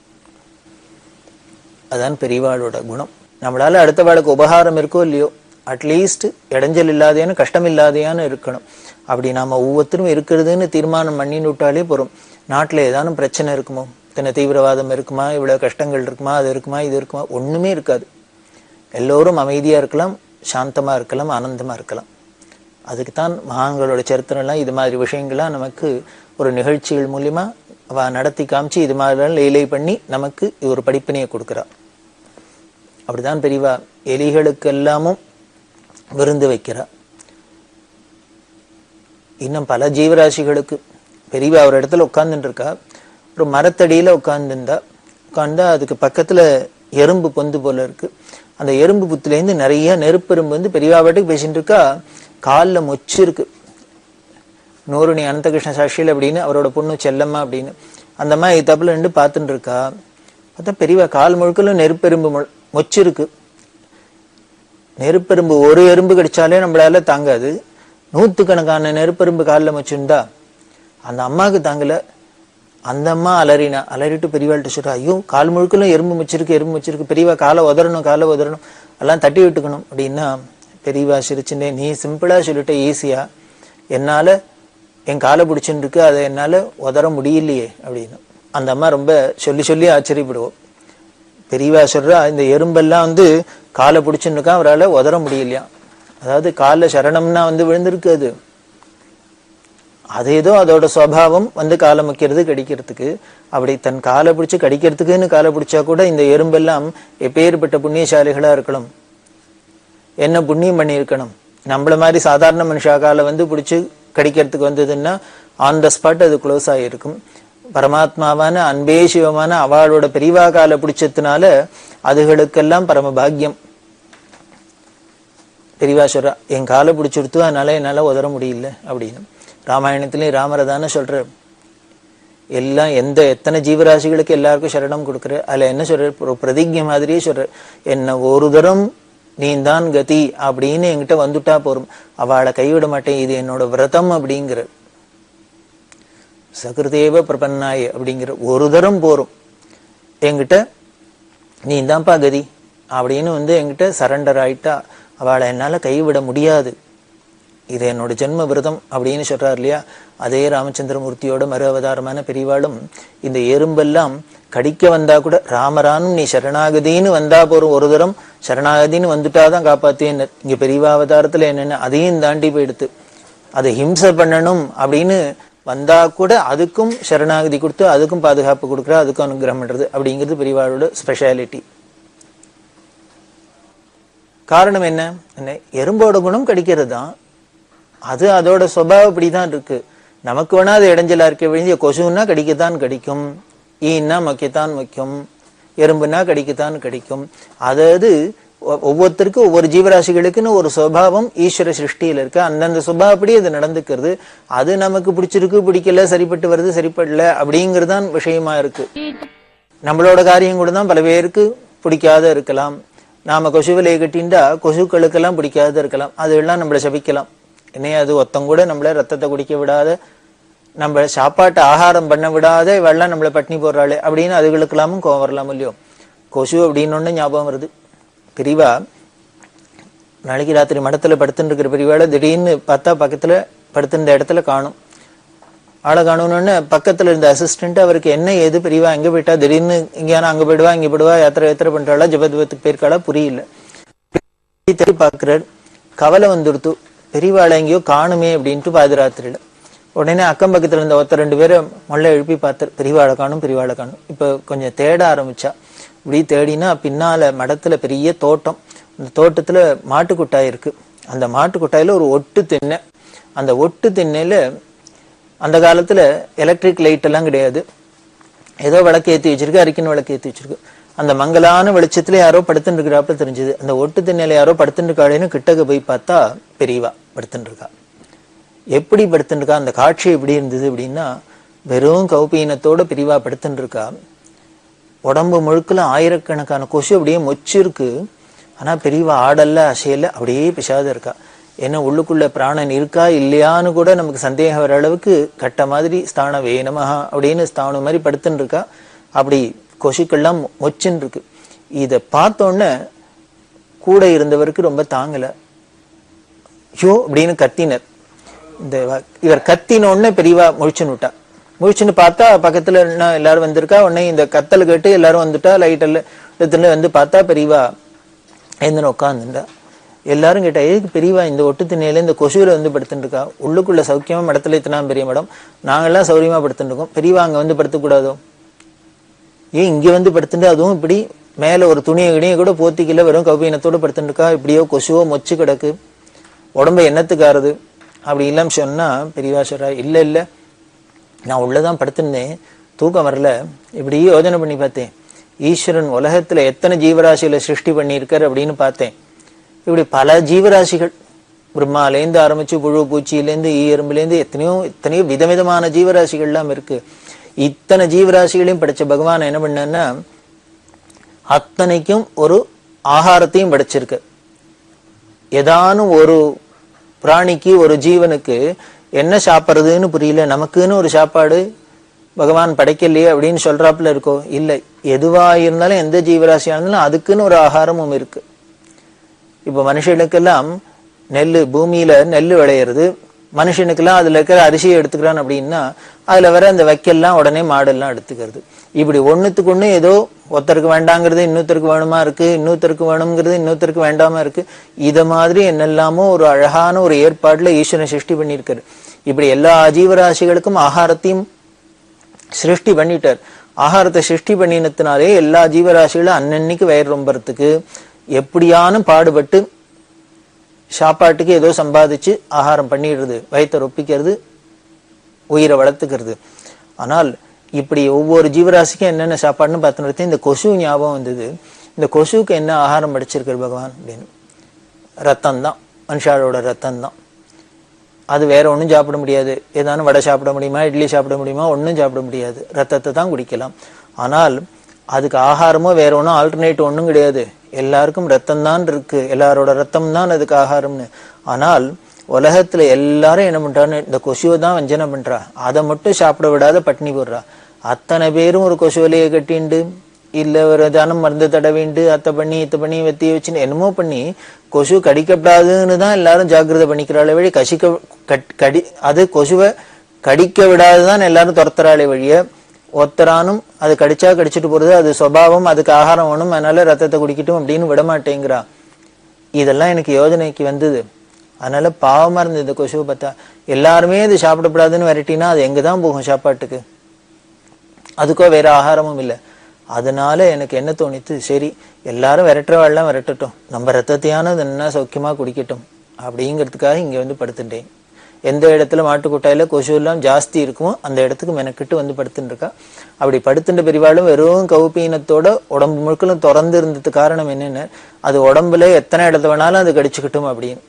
அதான் பெரியவாளோட குணம். நம்மளால அடுத்த வாளுக்கு உபகாரம் இருக்கோ இல்லையோ, அட்லீஸ்ட் இடைஞ்சல் இல்லாதையான கஷ்டம் இல்லாதையான இருக்கணும். அப்படி நாம ஒவ்வொருத்தரும் இருக்கிறதுன்னு தீர்மானம் பண்ணின்னு விட்டாலே போறோம். நாட்டுல ஏதானும் பிரச்சனை இருக்குமோ, இத்தனை தீவிரவாதம் இருக்குமா, இவ்வளவு கஷ்டங்கள் இருக்குமா, அது இருக்குமா, இது இருக்குமா, ஒண்ணுமே இருக்காது. எல்லோரும் அமைதியா இருக்கலாம், சாந்தமா இருக்கலாம், ஆனந்தமா இருக்கலாம். அதுக்குத்தான் மகான்களோட சரித்திரம்லாம் இது மாதிரி விஷயங்கள்லாம் நமக்கு ஒரு நிகழ்ச்சிகள் மூலியமா அவ நடத்தி காமிச்சு இது மாதிரிலாம் லீலை பண்ணி நமக்கு ஒரு படிப்பினையை கொடுக்குறா. அப்படிதான் பெரியவா எலிகளுக்கு எல்லாமும் விருந்து வைக்கிறா. இன்னும் பல ஜீவராசிகளுக்கு பெரியவா ஒரு இடத்துல உட்கார்ந்துட்டு இருக்கா. ஒரு மரத்தடியில உட்கார்ந்தா அதுக்கு பக்கத்துல எறும்பு பொந்து போல இருக்கு. அந்த எறும்பு புத்துலேருந்து நிறைய நெருப்பெரும்பு வந்து பெரியவா பாட்டுக்கு பேசிட்டு இருக்கா. காலில் மொச்சு இருக்கு. நூறுணி அனந்தகிருஷ்ண சாட்சியில் அப்படின்னு அவரோட பொண்ணு செல்லம்மா அப்படின்னு அந்த மாதிரி தப்புல நின்று பார்த்துட்டு இருக்கா. பார்த்தா பெரியவா கால் முழுக்கலும் நெருப்பெரும்பு மொச்சு இருக்கு. நெருப்பெரும்பு ஒரு எறும்பு கடிச்சாலே நம்மளால தாங்காது. 100கணக்கான நெருப்பெரும்பு காலில் மொச்சுருந்தா அந்த அம்மாவுக்கு தாங்கல. அந்த அம்மா அலறிட்டு பெரியவாள்கிட்ட சொல்றா, ஐயோ கால் முழுக்கலும் எறும்பு வச்சிருக்கு, பெரியவா காலை உதறணும் எல்லாம் தட்டி விட்டுக்கணும் அப்படின்னா பெரியவா சிரிச்சுட்டே, நீ சிம்பிளா சொல்லிட்ட, ஈஸியா, என்னால என் காலை பிடிச்சுட்டு இருக்கு, அதை என்னால உதற முடியலையே அப்படின்னு. அந்த அம்மா ரொம்ப சொல்லி ஆச்சரியப்படுவோம். பெரியவா சொல்றா, இந்த எறும்பெல்லாம் வந்து காலை பிடிச்சுன்னு இருக்கா, அவரால் உதற முடியலையா. அதாவது காலில் சரணம்னா வந்து விழுந்திருக்கு. அது ஏதோ அதோட சுவாவம் வந்து காலை முக்கிறது கடிக்கிறதுக்கு. அப்படி தன் காலை பிடிச்சு கடிக்கிறதுக்குன்னு காலை பிடிச்சா கூட இந்த எறும்பெல்லாம் எப்பேற்பட்ட புண்ணியசாலிகளா இருக்கலாம், என்ன புண்ணியம் பண்ணி இருக்கணும். நம்மள மாதிரி சாதாரண மனுஷா காலை வந்து பிடிச்சு கடிக்கிறதுக்கு வந்ததுன்னா ஆன் த ஸ்பாட் அது க்ளோஸ் ஆகிருக்கும். பரமாத்மாவான அன்பே சிவமான அவளோட பெரிவா கால பிடிச்சதுனால அதுகளுக்கெல்லாம் பரம பாக்கியம். பெரிவா சொல்றா, என் காலை பிடிச்சிருத்தோ அதனால என்னால உதற முடியல அப்படின்னு. ராமாயணத்திலேயும் ராமரை தானே சொல்ற, எல்லாம் எத்தனை ஜீவராசிகளுக்கு எல்லாருக்கும் சரணம் கொடுக்குற, அதுல என்ன சொல்ற, ஒரு பிரதிஜை மாதிரியே சொல்ற, என்ன ஒரு தரம் நீ தான் கதி அப்படின்னு என்கிட்ட வந்துட்டா போரும், அவளை கைவிட மாட்டேன், இது என்னோட விரதம் அப்படிங்கிற. சகிருதேவ பிரபன்னாய் அப்படிங்கிற ஒரு தரம் போரும் என்கிட்ட நீ தான்ப்பா கதி அப்படின்னு என்கிட்ட சரண்டர் ஆயிட்டா அவளை என்னால கைவிட முடியாது, இது என்னோட ஜென்ம விரதம் அப்படின்னு சொல்றாரு இல்லையா. அதே ராமச்சந்திரமூர்த்தியோட மறு அவதாரமான பெரியவாளும் இந்த எறும்பெல்லாம் கடிக்க வந்தா கூட ராமரானும் நீ சரணாகதின்னு வந்தா போறோம், ஒரு தரம் சரணாகதின்னு வந்துட்டாதான் காப்பாத்தேன்னு. இங்க பெரியவா அவதாரத்துல என்னென்ன அதையும் தாண்டி போயிடுத்து, அதை ஹிம்சை பண்ணணும் அப்படின்னு வந்தா கூட அதுக்கும் சரணாகதி கொடுத்து அதுக்கும் பாதுகாப்பு கொடுக்குற, அதுக்கும் அனுகிரகம் பண்றது அப்படிங்கிறது பெரியவாளோட ஸ்பெஷாலிட்டி. காரணம் என்ன, எறும்போட குணம் கடிக்கிறது தான், அது அதோட சுபாவம் இப்படிதான் இருக்கு. நமக்கு வேணா அது இடைஞ்சலா இருக்க வேண்டிய, கொசுன்னா கடிக்கத்தான் கடிக்கும், ஈன்னா மொக்கத்தான் மொக்கும், எறும்புனா கடிக்கத்தான் கடிக்கும். அதாவது ஒவ்வொருத்தருக்கும் ஒவ்வொரு ஜீவராசிகளுக்குன்னு ஒரு சுபாவம் ஈஸ்வர சிருஷ்டியில இருக்கு, அந்தந்த சுபாவப்படி அது நடந்துக்கிறது. அது நமக்கு பிடிச்சிருக்கு பிடிக்கல, சரிப்பட்டு வருது சரிப்படல அப்படிங்கிறதுதான் விஷயமா இருக்கு. நம்மளோட காரியம் கூட தான் பல பேருக்கு பிடிக்காத இருக்கலாம். நாம கொசுவிலையை கட்டின்டா கொசுக்களுக்கெல்லாம் பிடிக்காத இருக்கலாம், அதெல்லாம் நம்மளை சபிக்கலாம். என்னைய அது ஒத்தங்கூட நம்மள ரத்தத்தை குடிக்க விடாத, நம்ம சாப்பாட்டு ஆகாரம் பண்ண விடாத இவெல்லாம் நம்மளை பட்னி போடுறாளே அப்படின்னு அதுகளுக்கெல்லாமும் கோவம் வரலாம் இல்லையோ. கொசு அப்படின்னு ஒண்ணு ஞாபகம் வருது. பெரியவா நாளைக்கு ராத்திரி மடத்துல படுத்துட்டு இருக்கிற பெரியவாளை திடீர்னு பார்த்தா பக்கத்துல படுத்திருந்த இடத்துல காணும். ஆளை காணணும்னு பக்கத்துல இருந்த அசிஸ்டன்ட் அவருக்கு என்ன ஏது பெரியவா எங்க போயிட்டா, திடீர்னு இங்கேயான அங்க போயிடுவா இங்க போயிடுவா, யாத்திரை பண்றாளா, ஜபத்துக்கு போயிருக்காளா புரியல. தேடி பாக்குறாரு, கவலை வந்துடுத்து, பெரியவாளை எங்கேயோ காணுமே அப்படின்ட்டு பாதுராத்திரியில. உடனே அக்கம் பக்கத்துல இருந்த ஒருத்தர் 2 பேரும் மொல்ல எழுப்பி பார்த்தார், பெரியவாளை காணும் பெரியவாளை காணும். இப்ப கொஞ்சம் தேட ஆரம்பிச்சா. இப்படி தேடினா பின்னால மடத்துல பெரிய தோட்டம், அந்த தோட்டத்துல மாட்டுக்குட்டாய் இருக்கு. அந்த மாட்டுக்குட்டாயில ஒரு ஒட்டு திண்ணை, அந்த ஒட்டு திண்ணையில அந்த காலத்துல எலக்ட்ரிக் லைட் எல்லாம் கிடையாது, ஏதோ விளக்கு ஏற்றி வச்சிருக்கு, அரிக்கின் விளக்கு ஏற்றி வச்சிருக்கு. அந்த மங்கலான வெளிச்சத்துல யாரோ படுத்துட்டு இருக்கிறாப்புல தெரிஞ்சது. அந்த ஒட்டு திண்ணையில யாரோ படுத்துட்டு இருக்காளேன்னு கிட்டக்க போய் பார்த்தா பெரியவா படுத்துட்டு இருக்கா. எப்படி படுத்துட்டு இருக்கா, அந்த காட்சி எப்படி இருந்தது அப்படின்னா, வெறும் கௌபீனத்தோட பெரியவா படுத்துட்டு இருக்கா. உடம்பு முழுக்கல ஆயிரக்கணக்கான கொசு அப்படியே மொச்சிருக்கு. ஆனா பெரியவா ஆடல்ல அசையல, அப்படியே பிசாத இருக்கா. ஏன்னா உள்ளுக்குள்ள பிராணன் இருக்கா இல்லையான்னு கூட நமக்கு சந்தேகம் வர அளவுக்கு கட்ட மாதிரி ஸ்தான வேணமஹா அப்படின்னு ஸ்தானம் மாதிரி படுத்துன்னு இருக்கா. அப்படி கொசுக்கள்லாம் மொச்சுன்னு இருக்கு. இத பார்த்தோன்னே கூட இருந்தவருக்கு ரொம்ப தாங்கல, யோ அப்படின்னு கத்தினர். இவர் கத்தினோடனே பெரியவா முழிச்சுன்னு விட்டா. முழிச்சுன்னு பார்த்தா பக்கத்துல எல்லாரும் வந்திருக்கா. உடனே இந்த கத்தல் கேட்டு எல்லாரும் வந்துட்டா. லைட்டெல்லாம் வந்து பார்த்தா பெரியவா எந்தன உட்காந்துட்டா. எல்லாரும் கேட்டா, எதுக்கு பெரியவா இந்த ஒட்டு திண்ணையில இந்த கொசுவில வந்து படுத்துட்டு இருக்கா, உள்ளுக்குள்ள சௌக்கியமா மடத்துல இத்தனாம் பெரிய மடம், நாங்கெல்லாம் சௌரியமா படுத்துட்டு இருக்கோம், பெரியவா அங்க வந்து படுத்தக்கூடாதோ, ஏன் இங்க வந்து படுத்துட்டு, அதுவும் இப்படி மேல ஒரு துணியை கிணியை கூட போத்திக்கல, வெறும் கௌபீனத்தோட படுத்துட்டு இருக்கா, இப்படியோ கொசுவோ மொச்சு கிடக்கு, உடம்ப என்னத்துக்காருது அப்படி இல்லாம சொன்னா பெரியவா சொல்றா, இல்ல இல்ல நான் உள்ளதான் படுத்திருந்தேன், தூக்கம் வரல, இப்படி யோஜனை பண்ணி பார்த்தேன், ஈஸ்வரன் உலகத்துல எத்தனை ஜீவராசிகளை சிருஷ்டி பண்ணியிருக்காரு அப்படின்னு பார்த்தேன். இப்படி பல ஜீவராசிகள், பிரம்மாலேருந்து ஆரம்பிச்சு புழு பூச்சியிலேருந்து எறும்புலேருந்து எத்தனையோ விதவிதமான ஜீவராசிகள் எல்லாம் இருக்கு. இத்தனை ஜீவராசிகளையும் படைச்ச பகவான் என்ன பண்ணா, அத்தனைக்கும் ஒரு ஆகாரத்தையும் படைச்சிருக்கு. ஏதானும் ஒரு பிராணிக்கு ஒரு ஜீவனுக்கு என்ன சாப்பிட்றதுன்னு புரியல, நமக்குன்னு ஒரு சாப்பாடு பகவான் படைக்கலையே அப்படின்னு சொல்றாப்புல இருக்கோ, இல்லை, எதுவா இருந்தாலும் எந்த ஜீவராசியா இருந்தாலும் அதுக்குன்னு ஒரு ஆகாரமும் இருக்கு. இப்ப மனுஷனுக்கெல்லாம் நெல்லு, பூமியில நெல்லு விளையிறது, மனுஷனுக்கெல்லாம் அதுல இருக்கிற அரிசியை எடுத்துக்கிறான் அப்படின்னா அதுல வர அந்த வைக்கெல்லாம் உடனே மாடெல்லாம் எடுத்துக்கிறது. இப்படி ஒண்ணுத்துக்கு ஒண்ணு ஏதோ ஒருத்தருக்கு வேண்டாங்கிறது இன்னொருத்தருக்கு வேணுமா இருக்கு, இன்னொருத்தருக்கு வேணுங்கிறது இன்னொருத்தருக்கு வேண்டாம இருக்கு. இத மாதிரி என்னெல்லாமோ ஒரு அழகான ஒரு ஏற்பாடுல ஈஸ்வரன் சிருஷ்டி பண்ணியிருக்காரு. இப்படி எல்லா ஜீவராசிகளுக்கும் ஆகாரத்தையும் சிருஷ்டி பண்ணிட்டார். ஆகாரத்தை சிருஷ்டி பண்ணினத்தினாலே எல்லா ஜீவராசிகளும் அன்னன்னைக்கு வயிறு ரொம்பறதுக்கு எப்படியானும் பாடுபட்டு சாப்பாட்டுக்கு ஏதோ சம்பாதிச்சு ஆகாரம் பண்ணிடுறது, வயிற்றை ரொப்பிக்கிறது உயிரை வளர்த்துக்கிறது. ஆனால் இப்படி ஒவ்வொரு ஜீவராசிக்கும் என்னென்ன சாப்பாடுன்னு பார்த்துட்டு இந்த கொசு ஞாபகம் வந்தது. இந்த கொசுவுக்கு என்ன ஆகாரம் படிச்சிருக்காரு பகவான் அப்படின்னு? ரத்தம் தான், மனுஷாளோட ரத்தம் தான். அது வேற ஒன்றும் சாப்பிட முடியாது. ஏதானும் வடை சாப்பிட முடியுமா, இட்லி சாப்பிட முடியுமா? ஒன்றும் சாப்பிட முடியாது. ரத்தத்தை தான் குடிக்கலாம். ஆனால் அதுக்கு ஆகாரமோ வேற ஒன்றும் ஆல்டர்னேட் ஒன்றும் கிடையாது. எல்லாருக்கும் ரத்தம் தான் இருக்கு, எல்லாரோட ரத்தம் தான் அதுக்கு ஆகாரம்னு. ஆனால் உலகத்துல எல்லாரும் என்ன பண்றான்னு இந்த கொசுவை தான் வஞ்சனை பண்றா. அதை மட்டும் சாப்பிட விடாத பட்டினி போடுறா. அத்தனை பேரும் ஒரு கொசுவலையை கட்டிண்டு இல்ல ஒரு தானம் மருந்து தடவிண்டு அத்தை பண்ணி இத்த பண்ணி வெத்தி வச்சுன்னு என்னமோ பண்ணி கொசு கடிக்கப்படாதுன்னு தான் எல்லாரும் ஜாக்கிரதை பண்ணிக்கிறாளே வழி அது கொசுவை கடிக்க விடாதுதான் எல்லாரும் துரத்துறாளே வழிய ஒத்தரானும் அது கடிச்சா கடிச்சிட்டு போறது, அது சுபாவம், அதுக்கு ஆகாரம் வேணும், அதனால ரத்தத்தை குடிக்கட்டும் அப்படின்னு விடமாட்டேங்கிறா. இதெல்லாம் எனக்கு யோஜனைக்கு வந்தது. அதனால பாவமா இருந்தது இந்த கொசுவை பார்த்தா. எல்லாருமே இது சாப்பிடப்படாதுன்னு விரட்டினா அது எங்கதான் போகும் சாப்பாட்டுக்கு? அதுக்கோ வேற ஆகாரமும் இல்லை. அதனால எனக்கு என்ன தோணித்து, சரி எல்லாரும் விரட்டுறவாள்லாம் விரட்டட்டும், நம்ம ரத்தத்தையானது என்ன சௌக்கியமா குடிக்கட்டும் அப்படிங்கிறதுக்காக இங்க வந்து படுத்துட்டேன். எந்த இடத்துல மாட்டுக்கொட்டாயில கொசு எல்லாம் ஜாஸ்தி இருக்குமோ அந்த இடத்துக்கு மெனக்கிட்டு வந்து படுத்துட்டு இருக்கா. அப்படி படுத்துட்ட பெரியவாளும் வெறும் கவுப்பீனத்தோட உடம்பு முழுக்களும் திறந்து இருந்தது. காரணம் என்னன்னு, அது உடம்புல எத்தனை இடத்த வேணாலும் அது கடிச்சுக்கிட்டும் அப்படின்னு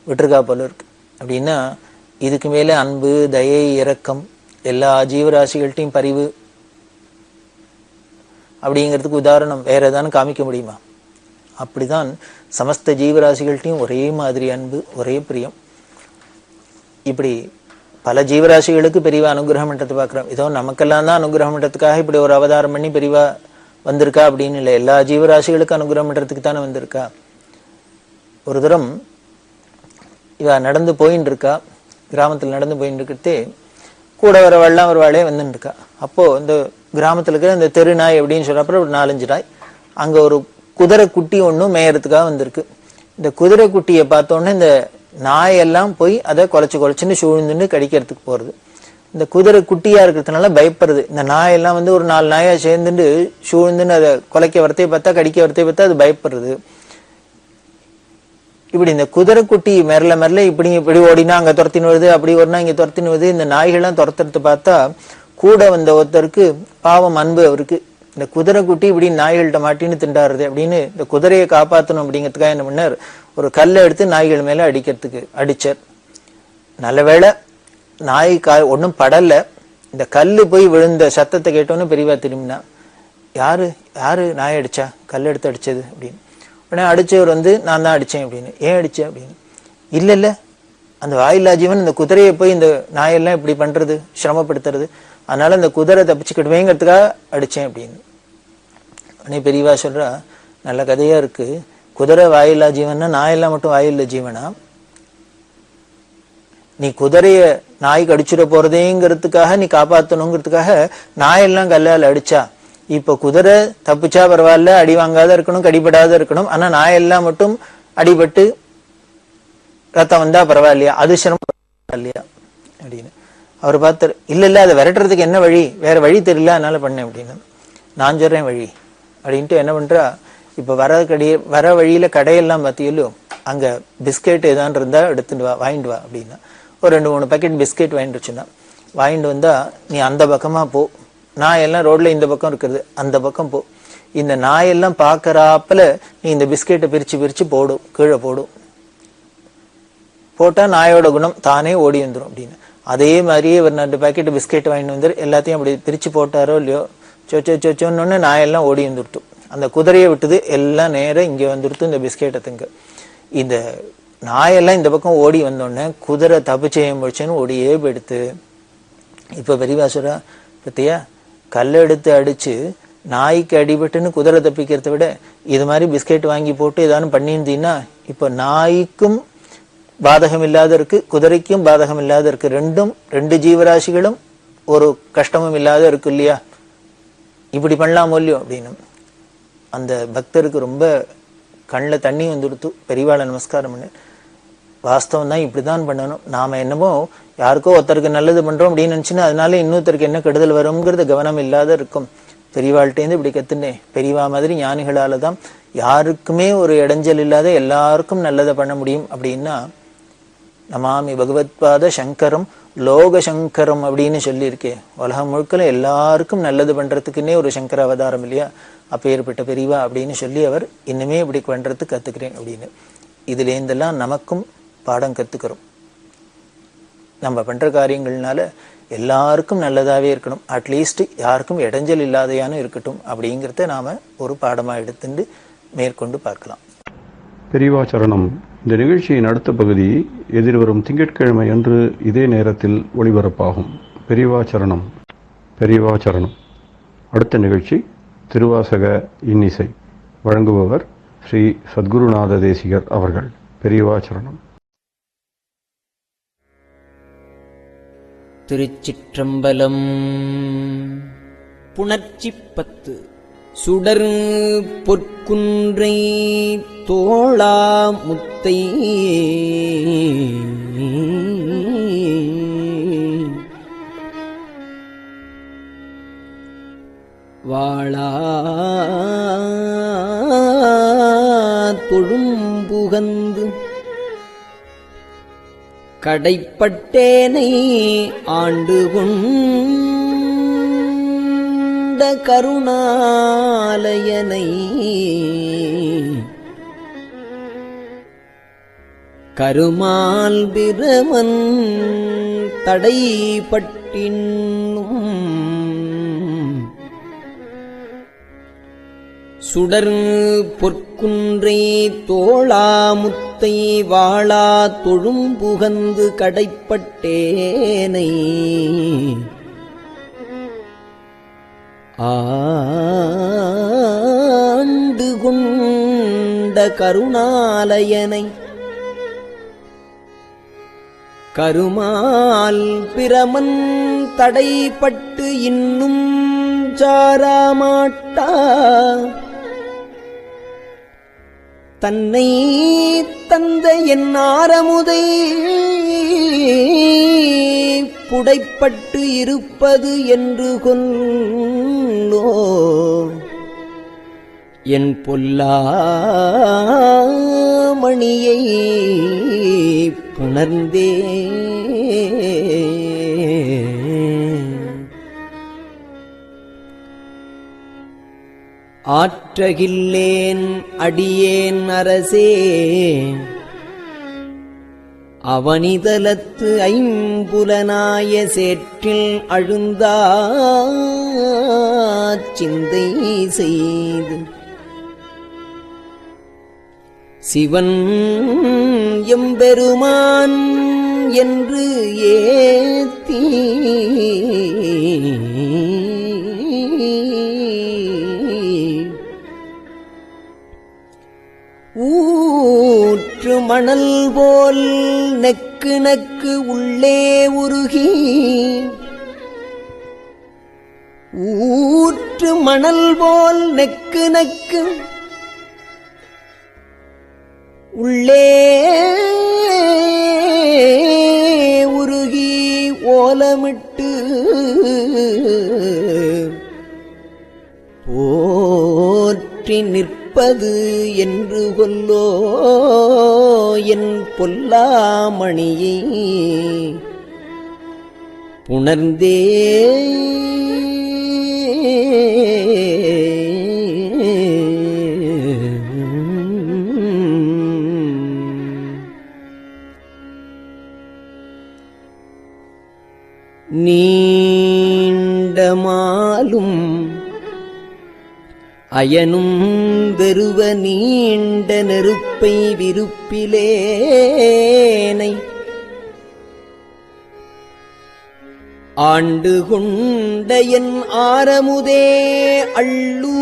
விட்டுருக்கா போல இருக்கு. அப்படின்னா இதுக்கு மேல அன்பு, தயை, இரக்கம், எல்லா ஜீவராசிகள்ட்டையும் பரிவு அப்படிங்கிறதுக்கு உதாரணம் வேற ஏதானு காமிக்க முடியுமா? அப்படிதான் சமஸ்த ஜீவராசிகள்ட்டையும் ஒரே மாதிரி அன்பு, ஒரே பிரியம். இப்படி பல ஜீவராசிகளுக்கு பெரியவா அனுகிரகம் பண்றதை பார்க்கிறோம். ஏதோ நமக்கெல்லாம் தான் அனுகிரகம் பண்றதுக்காக இப்படி ஒரு அவதாரம் பண்ணி பெரியவா வந்திருக்கா அப்படின்னு இல்லை. எல்லா ஜீவராசிகளுக்கும் அனுகிரகம் பண்றதுக்கு தானே வந்திருக்கா. ஒரு தரம் இவ நடந்து போயின்னு இருக்கா, கிராமத்துல நடந்து போயின்னு இருக்கிறதே கூட வரவாள்லாம் ஒரு வாழே வந்துட்டு இருக்கா. அப்போ இந்த கிராமத்துல இருக்கிற இந்த தெரு நாய் அப்படின்னு சொல்றப்ப ஒரு 4-5 நாய் அங்க ஒரு குதிரை குட்டி ஒன்றும் மேயறதுக்காக வந்திருக்கு. இந்த குதிரை குட்டியை பார்த்தோன்னே இந்த நாயெல்லாம் போய் அதை குலைச்சுன்னு சூழ்ந்துன்னு கடிக்கிறதுக்கு போறது. இந்த குதிரை குட்டியா இருக்கிறதுனால பயப்படுறது. இந்த நாயெல்லாம் வந்து ஒரு 4 நாயா சேர்ந்துட்டு சூழ்ந்துன்னு அதை குலைக்க வரத்தையை பார்த்தா, கடிக்க வரத்தையை பார்த்தா அது பயப்படுறது. இப்படி இந்த குதிரை குட்டி மெரல இப்படி ஓடினா அங்க துரத்தின்னு வருது, அப்படி ஓடினா இங்க துரத்தின்னு வருது. இந்த நாய்கள்லாம் துரத்துறது பார்த்தா கூட வந்த ஒருத்தருக்கு பாவம் அன்பு அவருக்கு. இந்த குதிரை குட்டி இப்படி நாய்கள்கிட்ட மாட்டின்னு திண்டாடுறது அப்படின்னு இந்த குதிரையை காப்பாற்றணும் அப்படிங்கிறதுக்காக என்ன பண்ணார், ஒரு கல்லை எடுத்து நாய்கள் மேல அடிச்சார். நல்ல வேளை நாய் ஒன்றும் படல. இந்த கல்லு போய் விழுந்த சத்தத்தை கேட்டோன்னு பெரியவா திரும்பினா, யாரு நாய் அடிச்சா, கல் எடுத்து அடிச்சது அப்படின்னு. உடனே அடிச்சவர் வந்து நான் தான் அடிச்சேன் அப்படின்னு. ஏன் அடிச்சேன் அப்படின்னு. இல்ல அந்த வாயில்லா ஜீவன் இந்த குதிரையை போய் இந்த நாயெல்லாம் இப்படி பண்றது, சிரமப்படுத்துறது, அதனால இந்த குதிரை தப்பிச்சுக்கிடுவேங்கிறதுக்காக அடிச்சேன் அப்படின்னு. உடனே பெரியவா சொல்றா, நல்ல கதையா இருக்கு. குதிரை வாயில்லா ஜீவன்னா நாயெல்லாம் மட்டும் வாயில்லா ஜீவனா? நீ குதிரைய நாய் கடிச்சுட போறதேங்கிறதுக்காக நீ காப்பாத்தணுங்கிறதுக்காக நாயெல்லாம் கல்லால் அடிச்சா, இப்ப குதிரை தப்பிச்சா பரவாயில்ல, அடி வாங்காத இருக்கணும், கடிபடாத இருக்கணும், ஆனா நாயெல்லாம் மட்டும் அடிபட்டு ரத்தம் வந்தா பரவாயில்லையா, அது சிரமம் இல்லையா அப்படின்னு அவர் பார்த்தார். இல்ல அதை விரட்டுறதுக்கு என்ன வழி, வேற வழி தெரியல, அதனால பண்ணேன் அப்படின்னு. நான் சொல்றேன் வழி அப்படின்ட்டு என்ன பண்றா, இப்ப வர வழியில கடையெல்லாம் பார்த்தியலும் அங்க பிஸ்கெட் ஏதான் இருந்தா எடுத்துட்டு வா, வாங்கிட்டு வா அப்படின்னா. ஒரு 2-3 பேக்கெட் பிஸ்கெட் வாங்கிட்டு வச்சுன்னா, வாங்கிட்டு வந்தா நீ அந்த பக்கமா போ, நாயெல்லாம் ரோட்ல இந்த பக்கம் இருக்கிறது, அந்த பக்கம் போ, இந்த நாயெல்லாம் பாக்குறாப்புல நீ இந்த பிஸ்கெட்டை பிரிச்சு போடும், கீழே போடும், போட்டா நாயோட குணம் தானே ஓடி வந்துடும் அப்படின்னு. அதே மாதிரியே ஒரு 2 பேக்கெட் பிஸ்கெட் வாங்கிட்டு வந்து எல்லாத்தையும் அப்படி பிரிச்சு போட்டாரோ இல்லையோ, சொச்சோன்னு நாயெல்லாம் ஓடி வந்துடுத்து. அந்த குதிரையை விட்டுது எல்லாம் நேரம் இங்க வந்துடுத்து இந்த பிஸ்கெட்டை திங்க. இந்த நாயெல்லாம் இந்த பக்கம் ஓடி வந்தோடனே குதிரை தப்பிச்சேயம் போச்சுன்னு ஓடியே போயிடுத்து. இப்ப பெரியவாசுரா பத்தியா, கல்லை எடுத்து அடிச்சு நாய்க்கு அடிபட்டுன்னு குதிரை தப்பிக்கிறத விட இது மாதிரி பிஸ்கெட் வாங்கி போட்டு ஏதானு பண்ணியிருந்தீங்கன்னா இப்ப நாய்க்கும் பாதகம் இல்லாத இருக்கு, குதிரைக்கும் பாதகம் இல்லாத இருக்கு, 2 ஜீவராசிகளும் ஒரு கஷ்டமும் இல்லாத இருக்கு இல்லையா, இப்படி பண்ணலாமோ இல்லையோ அப்படின்னு. அந்த பக்தருக்கு ரொம்ப கண்ணில் தண்ணி வந்துடுத்து. பெரியவாளை நமஸ்காரம் பண்ணு, வாஸ்தவம் தான், இப்படிதான் பண்ணணும். நாம என்னமோ யாருக்கோ ஒருத்தருக்கு நல்லது பண்றோம் அப்படின்னு நினைச்சுன்னா அதனால இன்னொருத்தருக்கு என்ன கெடுதல் வரும்ங்கிறது கவனம் இல்லாத இருக்கும். பெரியவாள்கிட்டேருந்து இப்படி கத்துனேன். பெரியவா மாதிரி ஞானிகளால தான் யாருக்குமே ஒரு இடைஞ்சல் இல்லாத எல்லாருக்கும் நல்லதை பண்ண முடியும் அப்படின்னா நமாமி பகவத்பாத சங்கரம் லோக சங்கரம் அப்படின்னு சொல்லியிருக்கேன். உலகம் முழுக்கல எல்லாருக்கும் நல்லது பண்றதுக்குன்னே ஒரு சங்கர அவதாரம் இல்லையா? அப்பேற்பட்ட பெரியவா அப்படின்னு சொல்லி அவர் இன்னுமே இப்படி பண்றதுக்கு கத்துக்கிறேன் அப்படின்னு. இதுல இருந்தெல்லாம் நமக்கும் பாடம் கத்துக்கிறோம். நம்ம பண்ற காரியங்கள்னால எல்லாருக்கும் நல்லதாவே இருக்கணும், அட்லீஸ்ட் யாருக்கும் இடைஞ்சல் இல்லாதையான இருக்கட்டும் அப்படிங்கிறத நாம ஒரு பாடமா எடுத்துட்டு மேற்கொண்டு பார்க்கலாம். பெரியவா சரணம். இந்த நிகழ்ச்சியின் அடுத்த பகுதி எதிர்வரும் திங்கட்கிழமை அன்று இதே நேரத்தில் ஒளிபரப்பாகும். பெரியவா சரணம். பெரியவா சரணம். அடுத்த நிகழ்ச்சி திருவாசக இன்னிசை. வழங்குபவர் ஸ்ரீ சத்குருநாத தேசிகர் அவர்கள். பெரியவா சரணம். திருச்சிற்றம்பலம். புணர்ச்சி 10. சுடர் பொற்குன்றை தோளா முத்தை வாழா தொழும்புகந்து கடைப்பட்டேனை ஆண்டு கொண்ட கருணாலயனை கருமால் பிரமன் தடைப்பட்டின்னும் சுடர் பொற்குன்றை தோளாமுத்தை வாழா தொழும்புகந்து கடைப்பட்டேனை ஆண்டு கொண்ட கருணாலயனை கருமால் பிரமன் தடைப்பட்டு இன்னும் சாராமாட்டா தன்னை தந்த என் ஆரமுதை புடைப்பட்டு இருப்பது என்று கொல்லோ என் பொல்லாமணியை புணர்ந்தே ஆற்றகில்லேன் அடியேன் அரசே அவனிதலத்து ஐம்புலனாய சேற்றில் அழுந்தா சிந்தை செய்து சிவன் எம்பெருமான் என்று ஏத்தி ஊற்று மணல் போல் நெக்கு நெக்கு உள்ளே உருகி ஊற்று மணல் போல் நெக்கு நெக்கு உள்ளே உருகி ஓலமிட்டு போற்றி நிற்பது என்று கொல்லோ என் பொல்லாமணியை புணர்ந்தே நீண்டமாலும் அயனும் வெறுவ நீண்ட நெருப்பை விருப்பிலேனை ஆண்டு கொண்ட என் ஆரமுதே அள்ளூரும்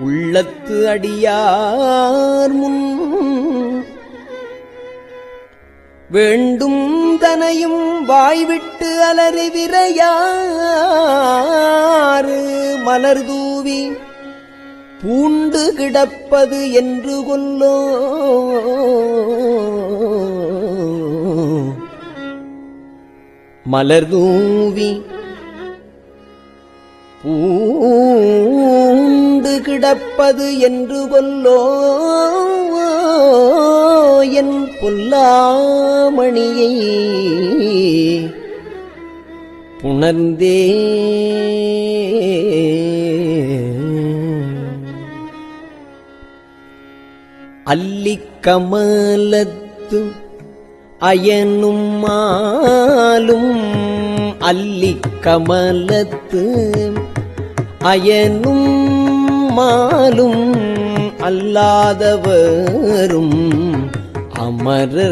உள்ளத்து அடியார் முன் வேண்டும் தனையும் வாய்விட்டு அலறி விரையாறு மலர் தூவி பூண்டு கிடப்பது என்று கொல்லோ மலர் தூவி பூண்டு கிடப்பது என்று கொல்லோ என் பொல்லாமணியை புணர்ந்தே அல்லிக்கமலத்து அயனும் மாலும் அல்லிக்கமலத்து அயனும் மாலும் அல்லாதவரும் அமரர்கோனும்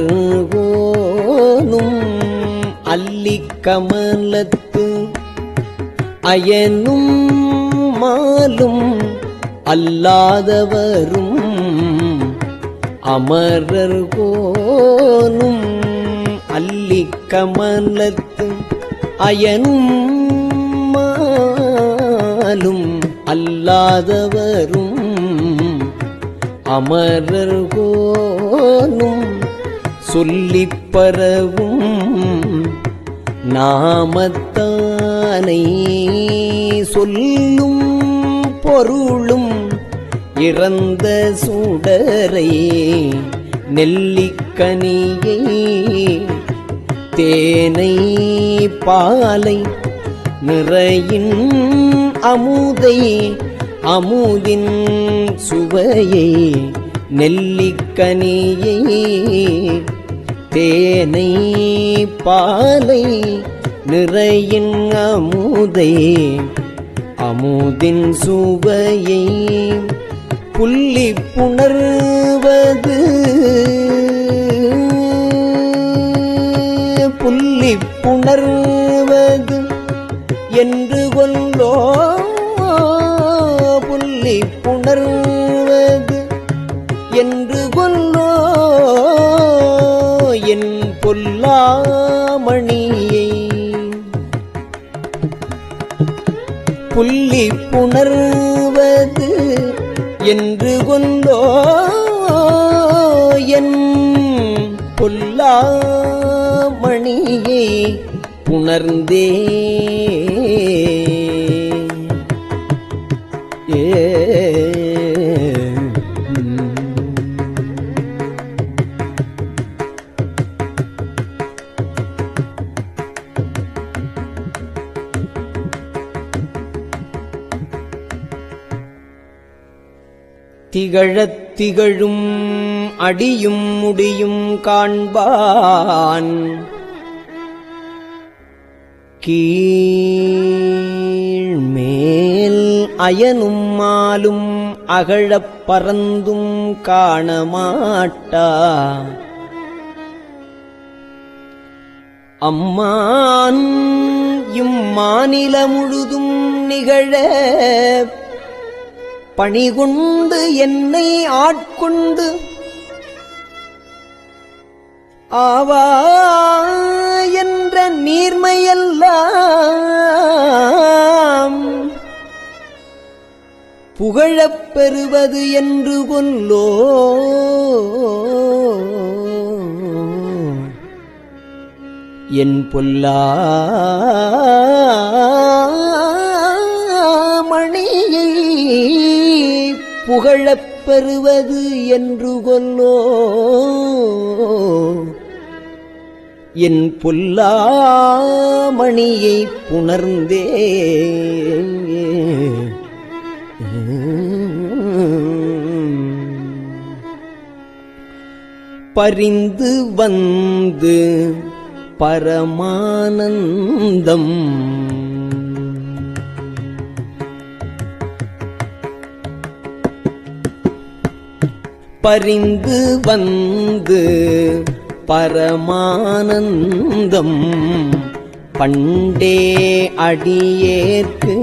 அல்லிக்கமலத்து அயனும் மாலும் அல்லாதவரும் அமரர்கோனும் அல்லிக்கமலத்து அயனும் மாலும் அல்லாதவரும் அமரர்கோனும் சொல்லிப் பரவும் நாமத்தானை சொல்லும் பொருளும் இறந்த சுடரை நெல்லிக்கனியை தேனை பாலை நிறையின் அமுதை அமுதின் சுவையை நெல்லிக்கனியை தேனை பாலை நிறையின் அமுதை அமுதின் சுவையை புள்ளி புணர்வது புள்ளி புணர்வது என்று கொல்லோ புள்ளி புணர்வது என்று கொல்லோ என் பொல்லாமணியை புள்ளி புணர்வது என்று கொண்டோ என் பொல்லாமணியை புணர்ந்தே திகழத் திகழும் அடியும் முடியும் காண்பான் கீழ்மேல் அயனும் மாலும் அகழப் பறந்தும் காணமாட்டா அம்மான் இம்மாநில முழுதும் நிகழ பணிகொண்டு என்னை ஆட்கொண்டு ஆவா என்ற நீர்மையெல்லாம் புகழப் பெறுவது என்று கொல்லோ என் பொல்லாமணியை புகழப் பெறுவது என்று கொல்லோ என் பொல்லாமணியை புணர்ந்தே பரிந்து வந்து பரமானந்தம் பரிந்து வந்து பரமானந்தம் பண்டே அடியேற்கு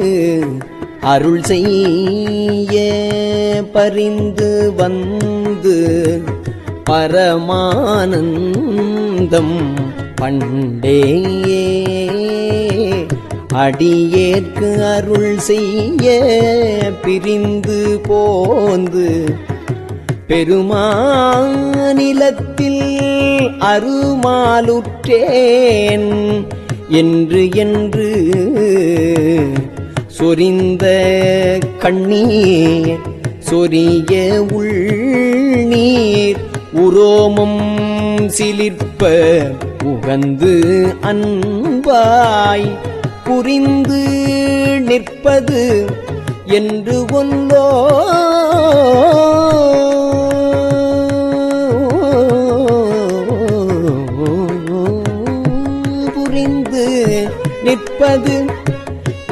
அருள் செய்ய பரிந்து வந்து பரமானந்தம் பண்டே அடியேற்கு அருள் செய்ய பிரிந்து போந்து பெருமாநிலத்தில் அருமாலுற்றேன் என்று என்று சொரிந்த கண்ணீர் சொரிய உள்நீர் உரோமம் சிலிர்ப்ப உகந்து அன்பாய் புரிந்து நிற்பது என்று கொல்லோ புரிந்து நிற்பது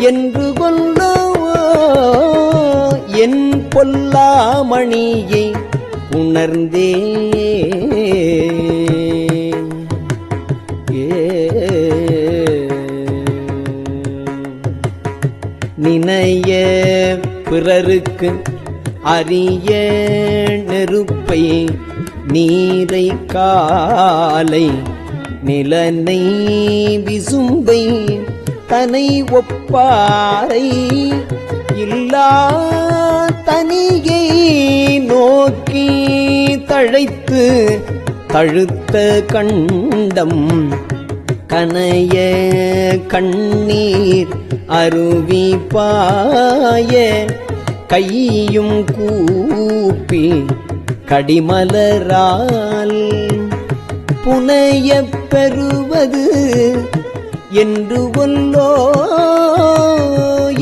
என்று கொல்லோ என் பொல்லாமணியை உணர்ந்தே நினைய பிறருக்கு அரிய நெருப்பை நீரை காலை நிலனை விசும்பை தனை ஒப்பாரை இல்லா தனியை நோக்கி தழைத்து தழுத்த கண்டம் கனைய கண்ணீர் அருவி பாய கையும் கூப்பி கடிமலரால் புனையப் பெறுவது என்று கொல்லோ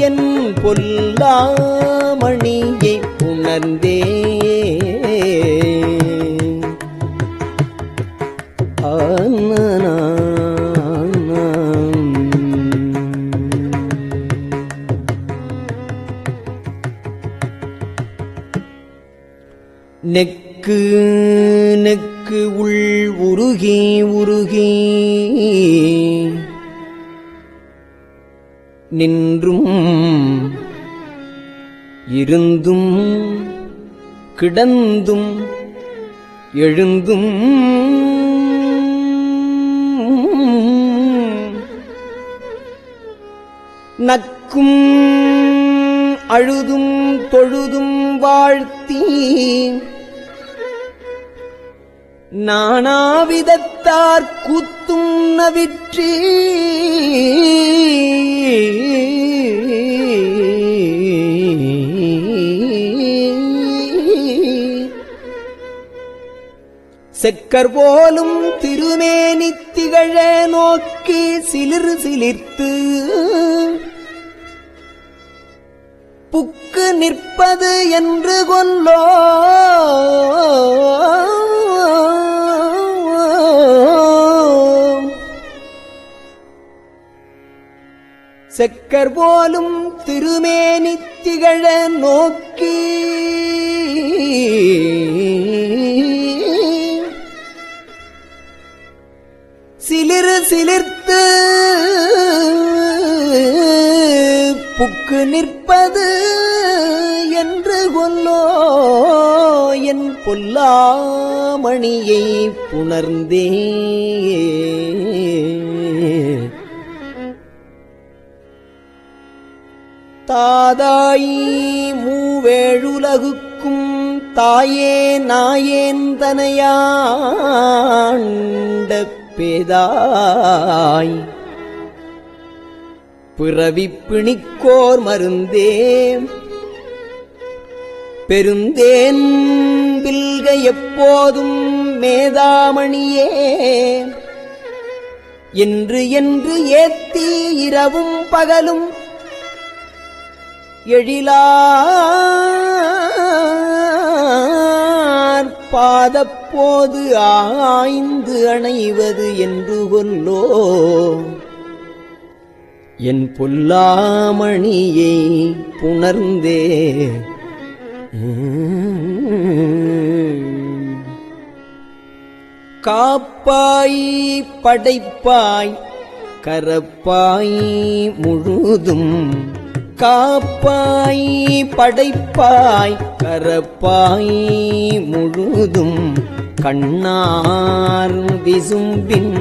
என் பொல்லாமணியை உணர்ந்தே நெக்கு நெக்கு உள் உருகி உருகி நின்றும் இருந்தும் கிடந்தும் எழுந்தும் நக்கும் அழுதும் தொழுதும் வாழ்த்தி நானாவிதத்தார் கூத்தும் நவிற்றி செக்கர் போலும் திருமேனி திகழ நோக்கி சிலிர் சிலிர்த்து புக்கு நிற்பது என்று கொல்லோ செக்கர் போலும் திருமேனி திகழ நோக்கி சிலிர் சிலிர்த்து புக்கு நிற்பது என்று கொல்லோ என் பொல்லாமணியை புணர்ந்தே தாதாய் மூவேழுலகுக்கும் தாயே நாயேன் தனையாண்ட பேதாய் பிறவிப் பிணிக்கோர் மருந்தே பெருந்தேன் பில்க எப்போதும் மேதாமணியே என்று என்று ஏத்தி இரவும் பகலும் எழிலார் பாதப்போது ஆய்ந்து அணைவது என்று கொல்லோ என் பொல்லாமணியை புணர்ந்தே காப்பாய் படைப்பாய் கரப்பாய் முழுதும் காப்பாய் படைப்பாய் கரப்பாய் முழுதும் கண்ணார் விசும்பின்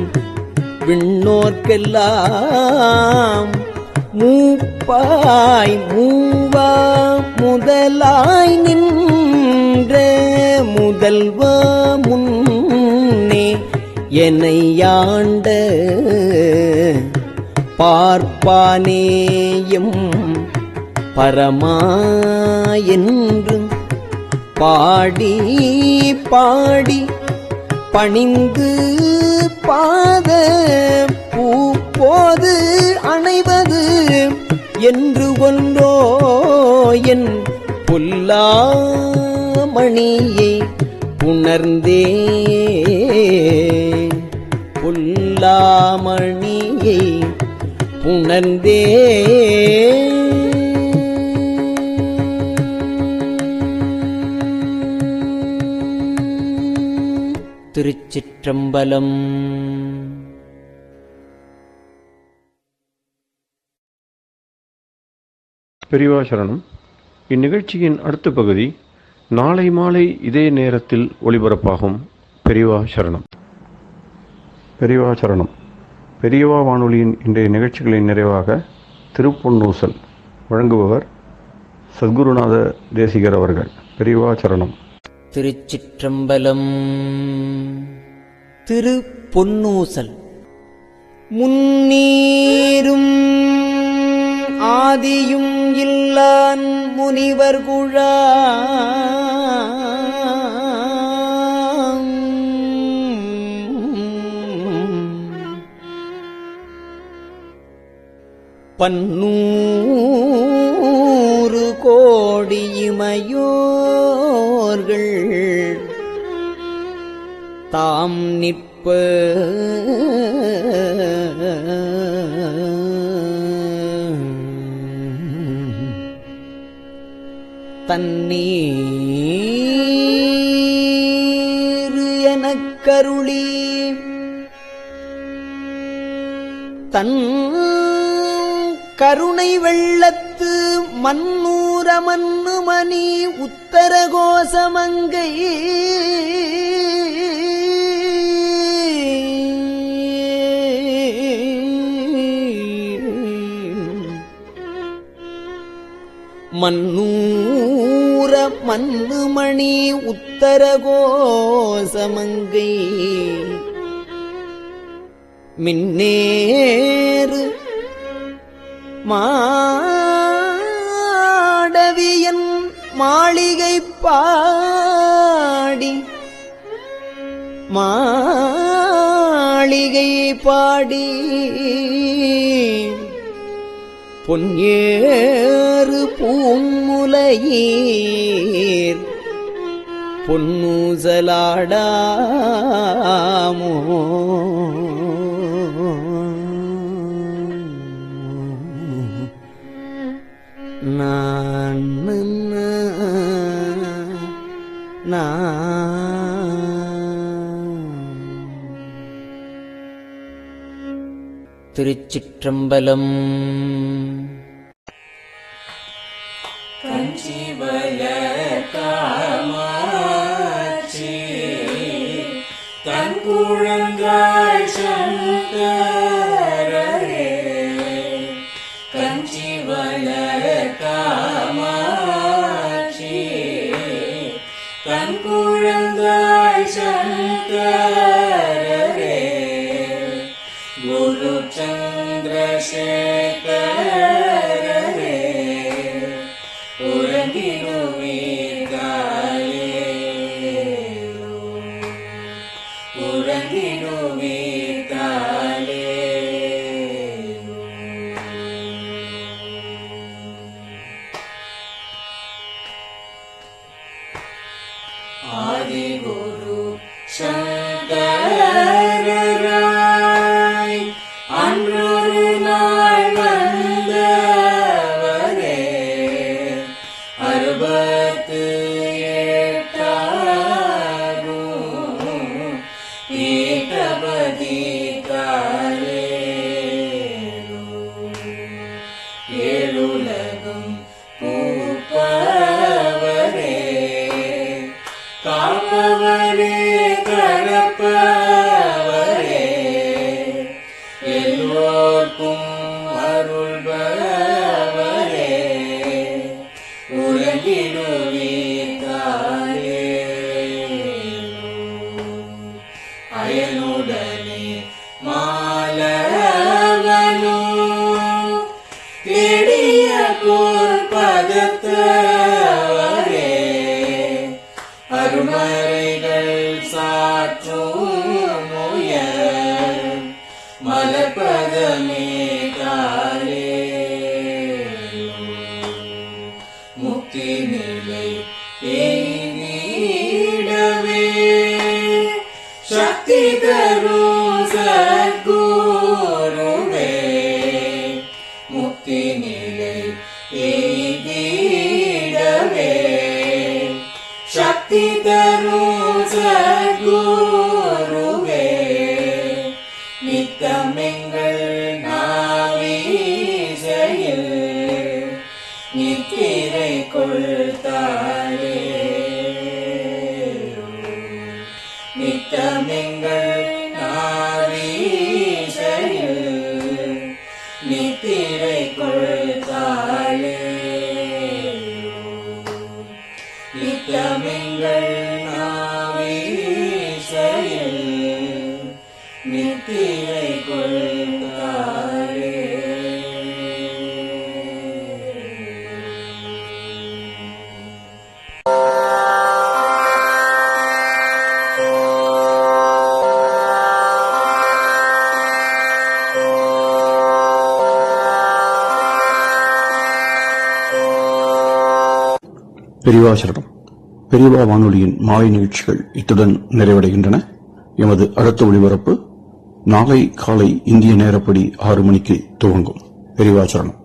விண்ணோர்க்கெல்லாம் மூப்பாய் மூவா முதலாய் நின்ற முதல்வ முன்னே என்னையாண்ட பார்ப்பானேயம் பரமாயென்று பாடி பாடி பணிந்து பாத பூப்போது அணைவது என்று ஒன்றோ என் பொல்லாமணியை புணர்ந்தே பொல்லாமணியை புணர்ந்தே திருச்சிற்றம்பலம். பெரியவா சரணம். இந்நிகழ்ச்சியின் அடுத்த பகுதி நாளை மாலை இதே நேரத்தில் ஒளிபரப்பாகும். பெரியவா சரணம். பெரியவா சரணம். பெரியவா வானொலியின் இன்றைய நிகழ்ச்சிகளின் நிறைவாக திருப்பொன்னூசல் வழங்குபவர் சத்குருநாத தேசிகர் அவர்கள். பெரியவா சரணம். திருச்சிற்றம்பலம். திருப்பொன்னூசல். முன்னீரும் ஆதியும் இல்லான் முனிவர் குழாம் பன்னூறு கோடி இமையோர்கள் தாம் நிற்ப தண்ணீர் எனக் கருளி தன் கருணை வெள்ளத்து மன்னூர மன்னுமணி உத்தர கோசமங்கை மன்னூர மன்னுமணி உத்தர கோசமங்கை மின்னேறு மாடவியன் மாளிகை பாடி மாளிகை பாடி பொன்னேறு பூமுலையீர் பொன்னூசலாடாமோ திருச்சிற்றம்பலம். தங்குழந்தாய் சங்கரரே கஞ்சிவல காமாட்சி தங்குழந்தாய் சங்கரரே குரு சந்திரசேகரரே ஆதிகுரு சங்கரராய் அன்றொரு நாள் வந்த மலர்பதமே காலே முக்தி நிலை எய்திடவே சக்தி தரும் சத்குருவே முக்தி நிலை எய்திடவே சக்தி தரும் சத்குருவே நித்தமெங்கள் நாவீசையில் நித்திரை கொள்தாயே நித்தமெங்கள் நாவீசையில் நித்திரை கொள்தாயே நித்தமெங்கள் நாவீசையில் நித்திரை கொள்தாயே பெரியவா சரணம். பெரியவா வானொலியின் மாலை நிகழ்ச்சிகள் இத்துடன் நிறைவடைகின்றன. எமது அடுத்த ஒளிபரப்பு நாளை காலை இந்திய நேரப்படி 6 மணிக்கு துவங்கும். பெரியவா சரணம்.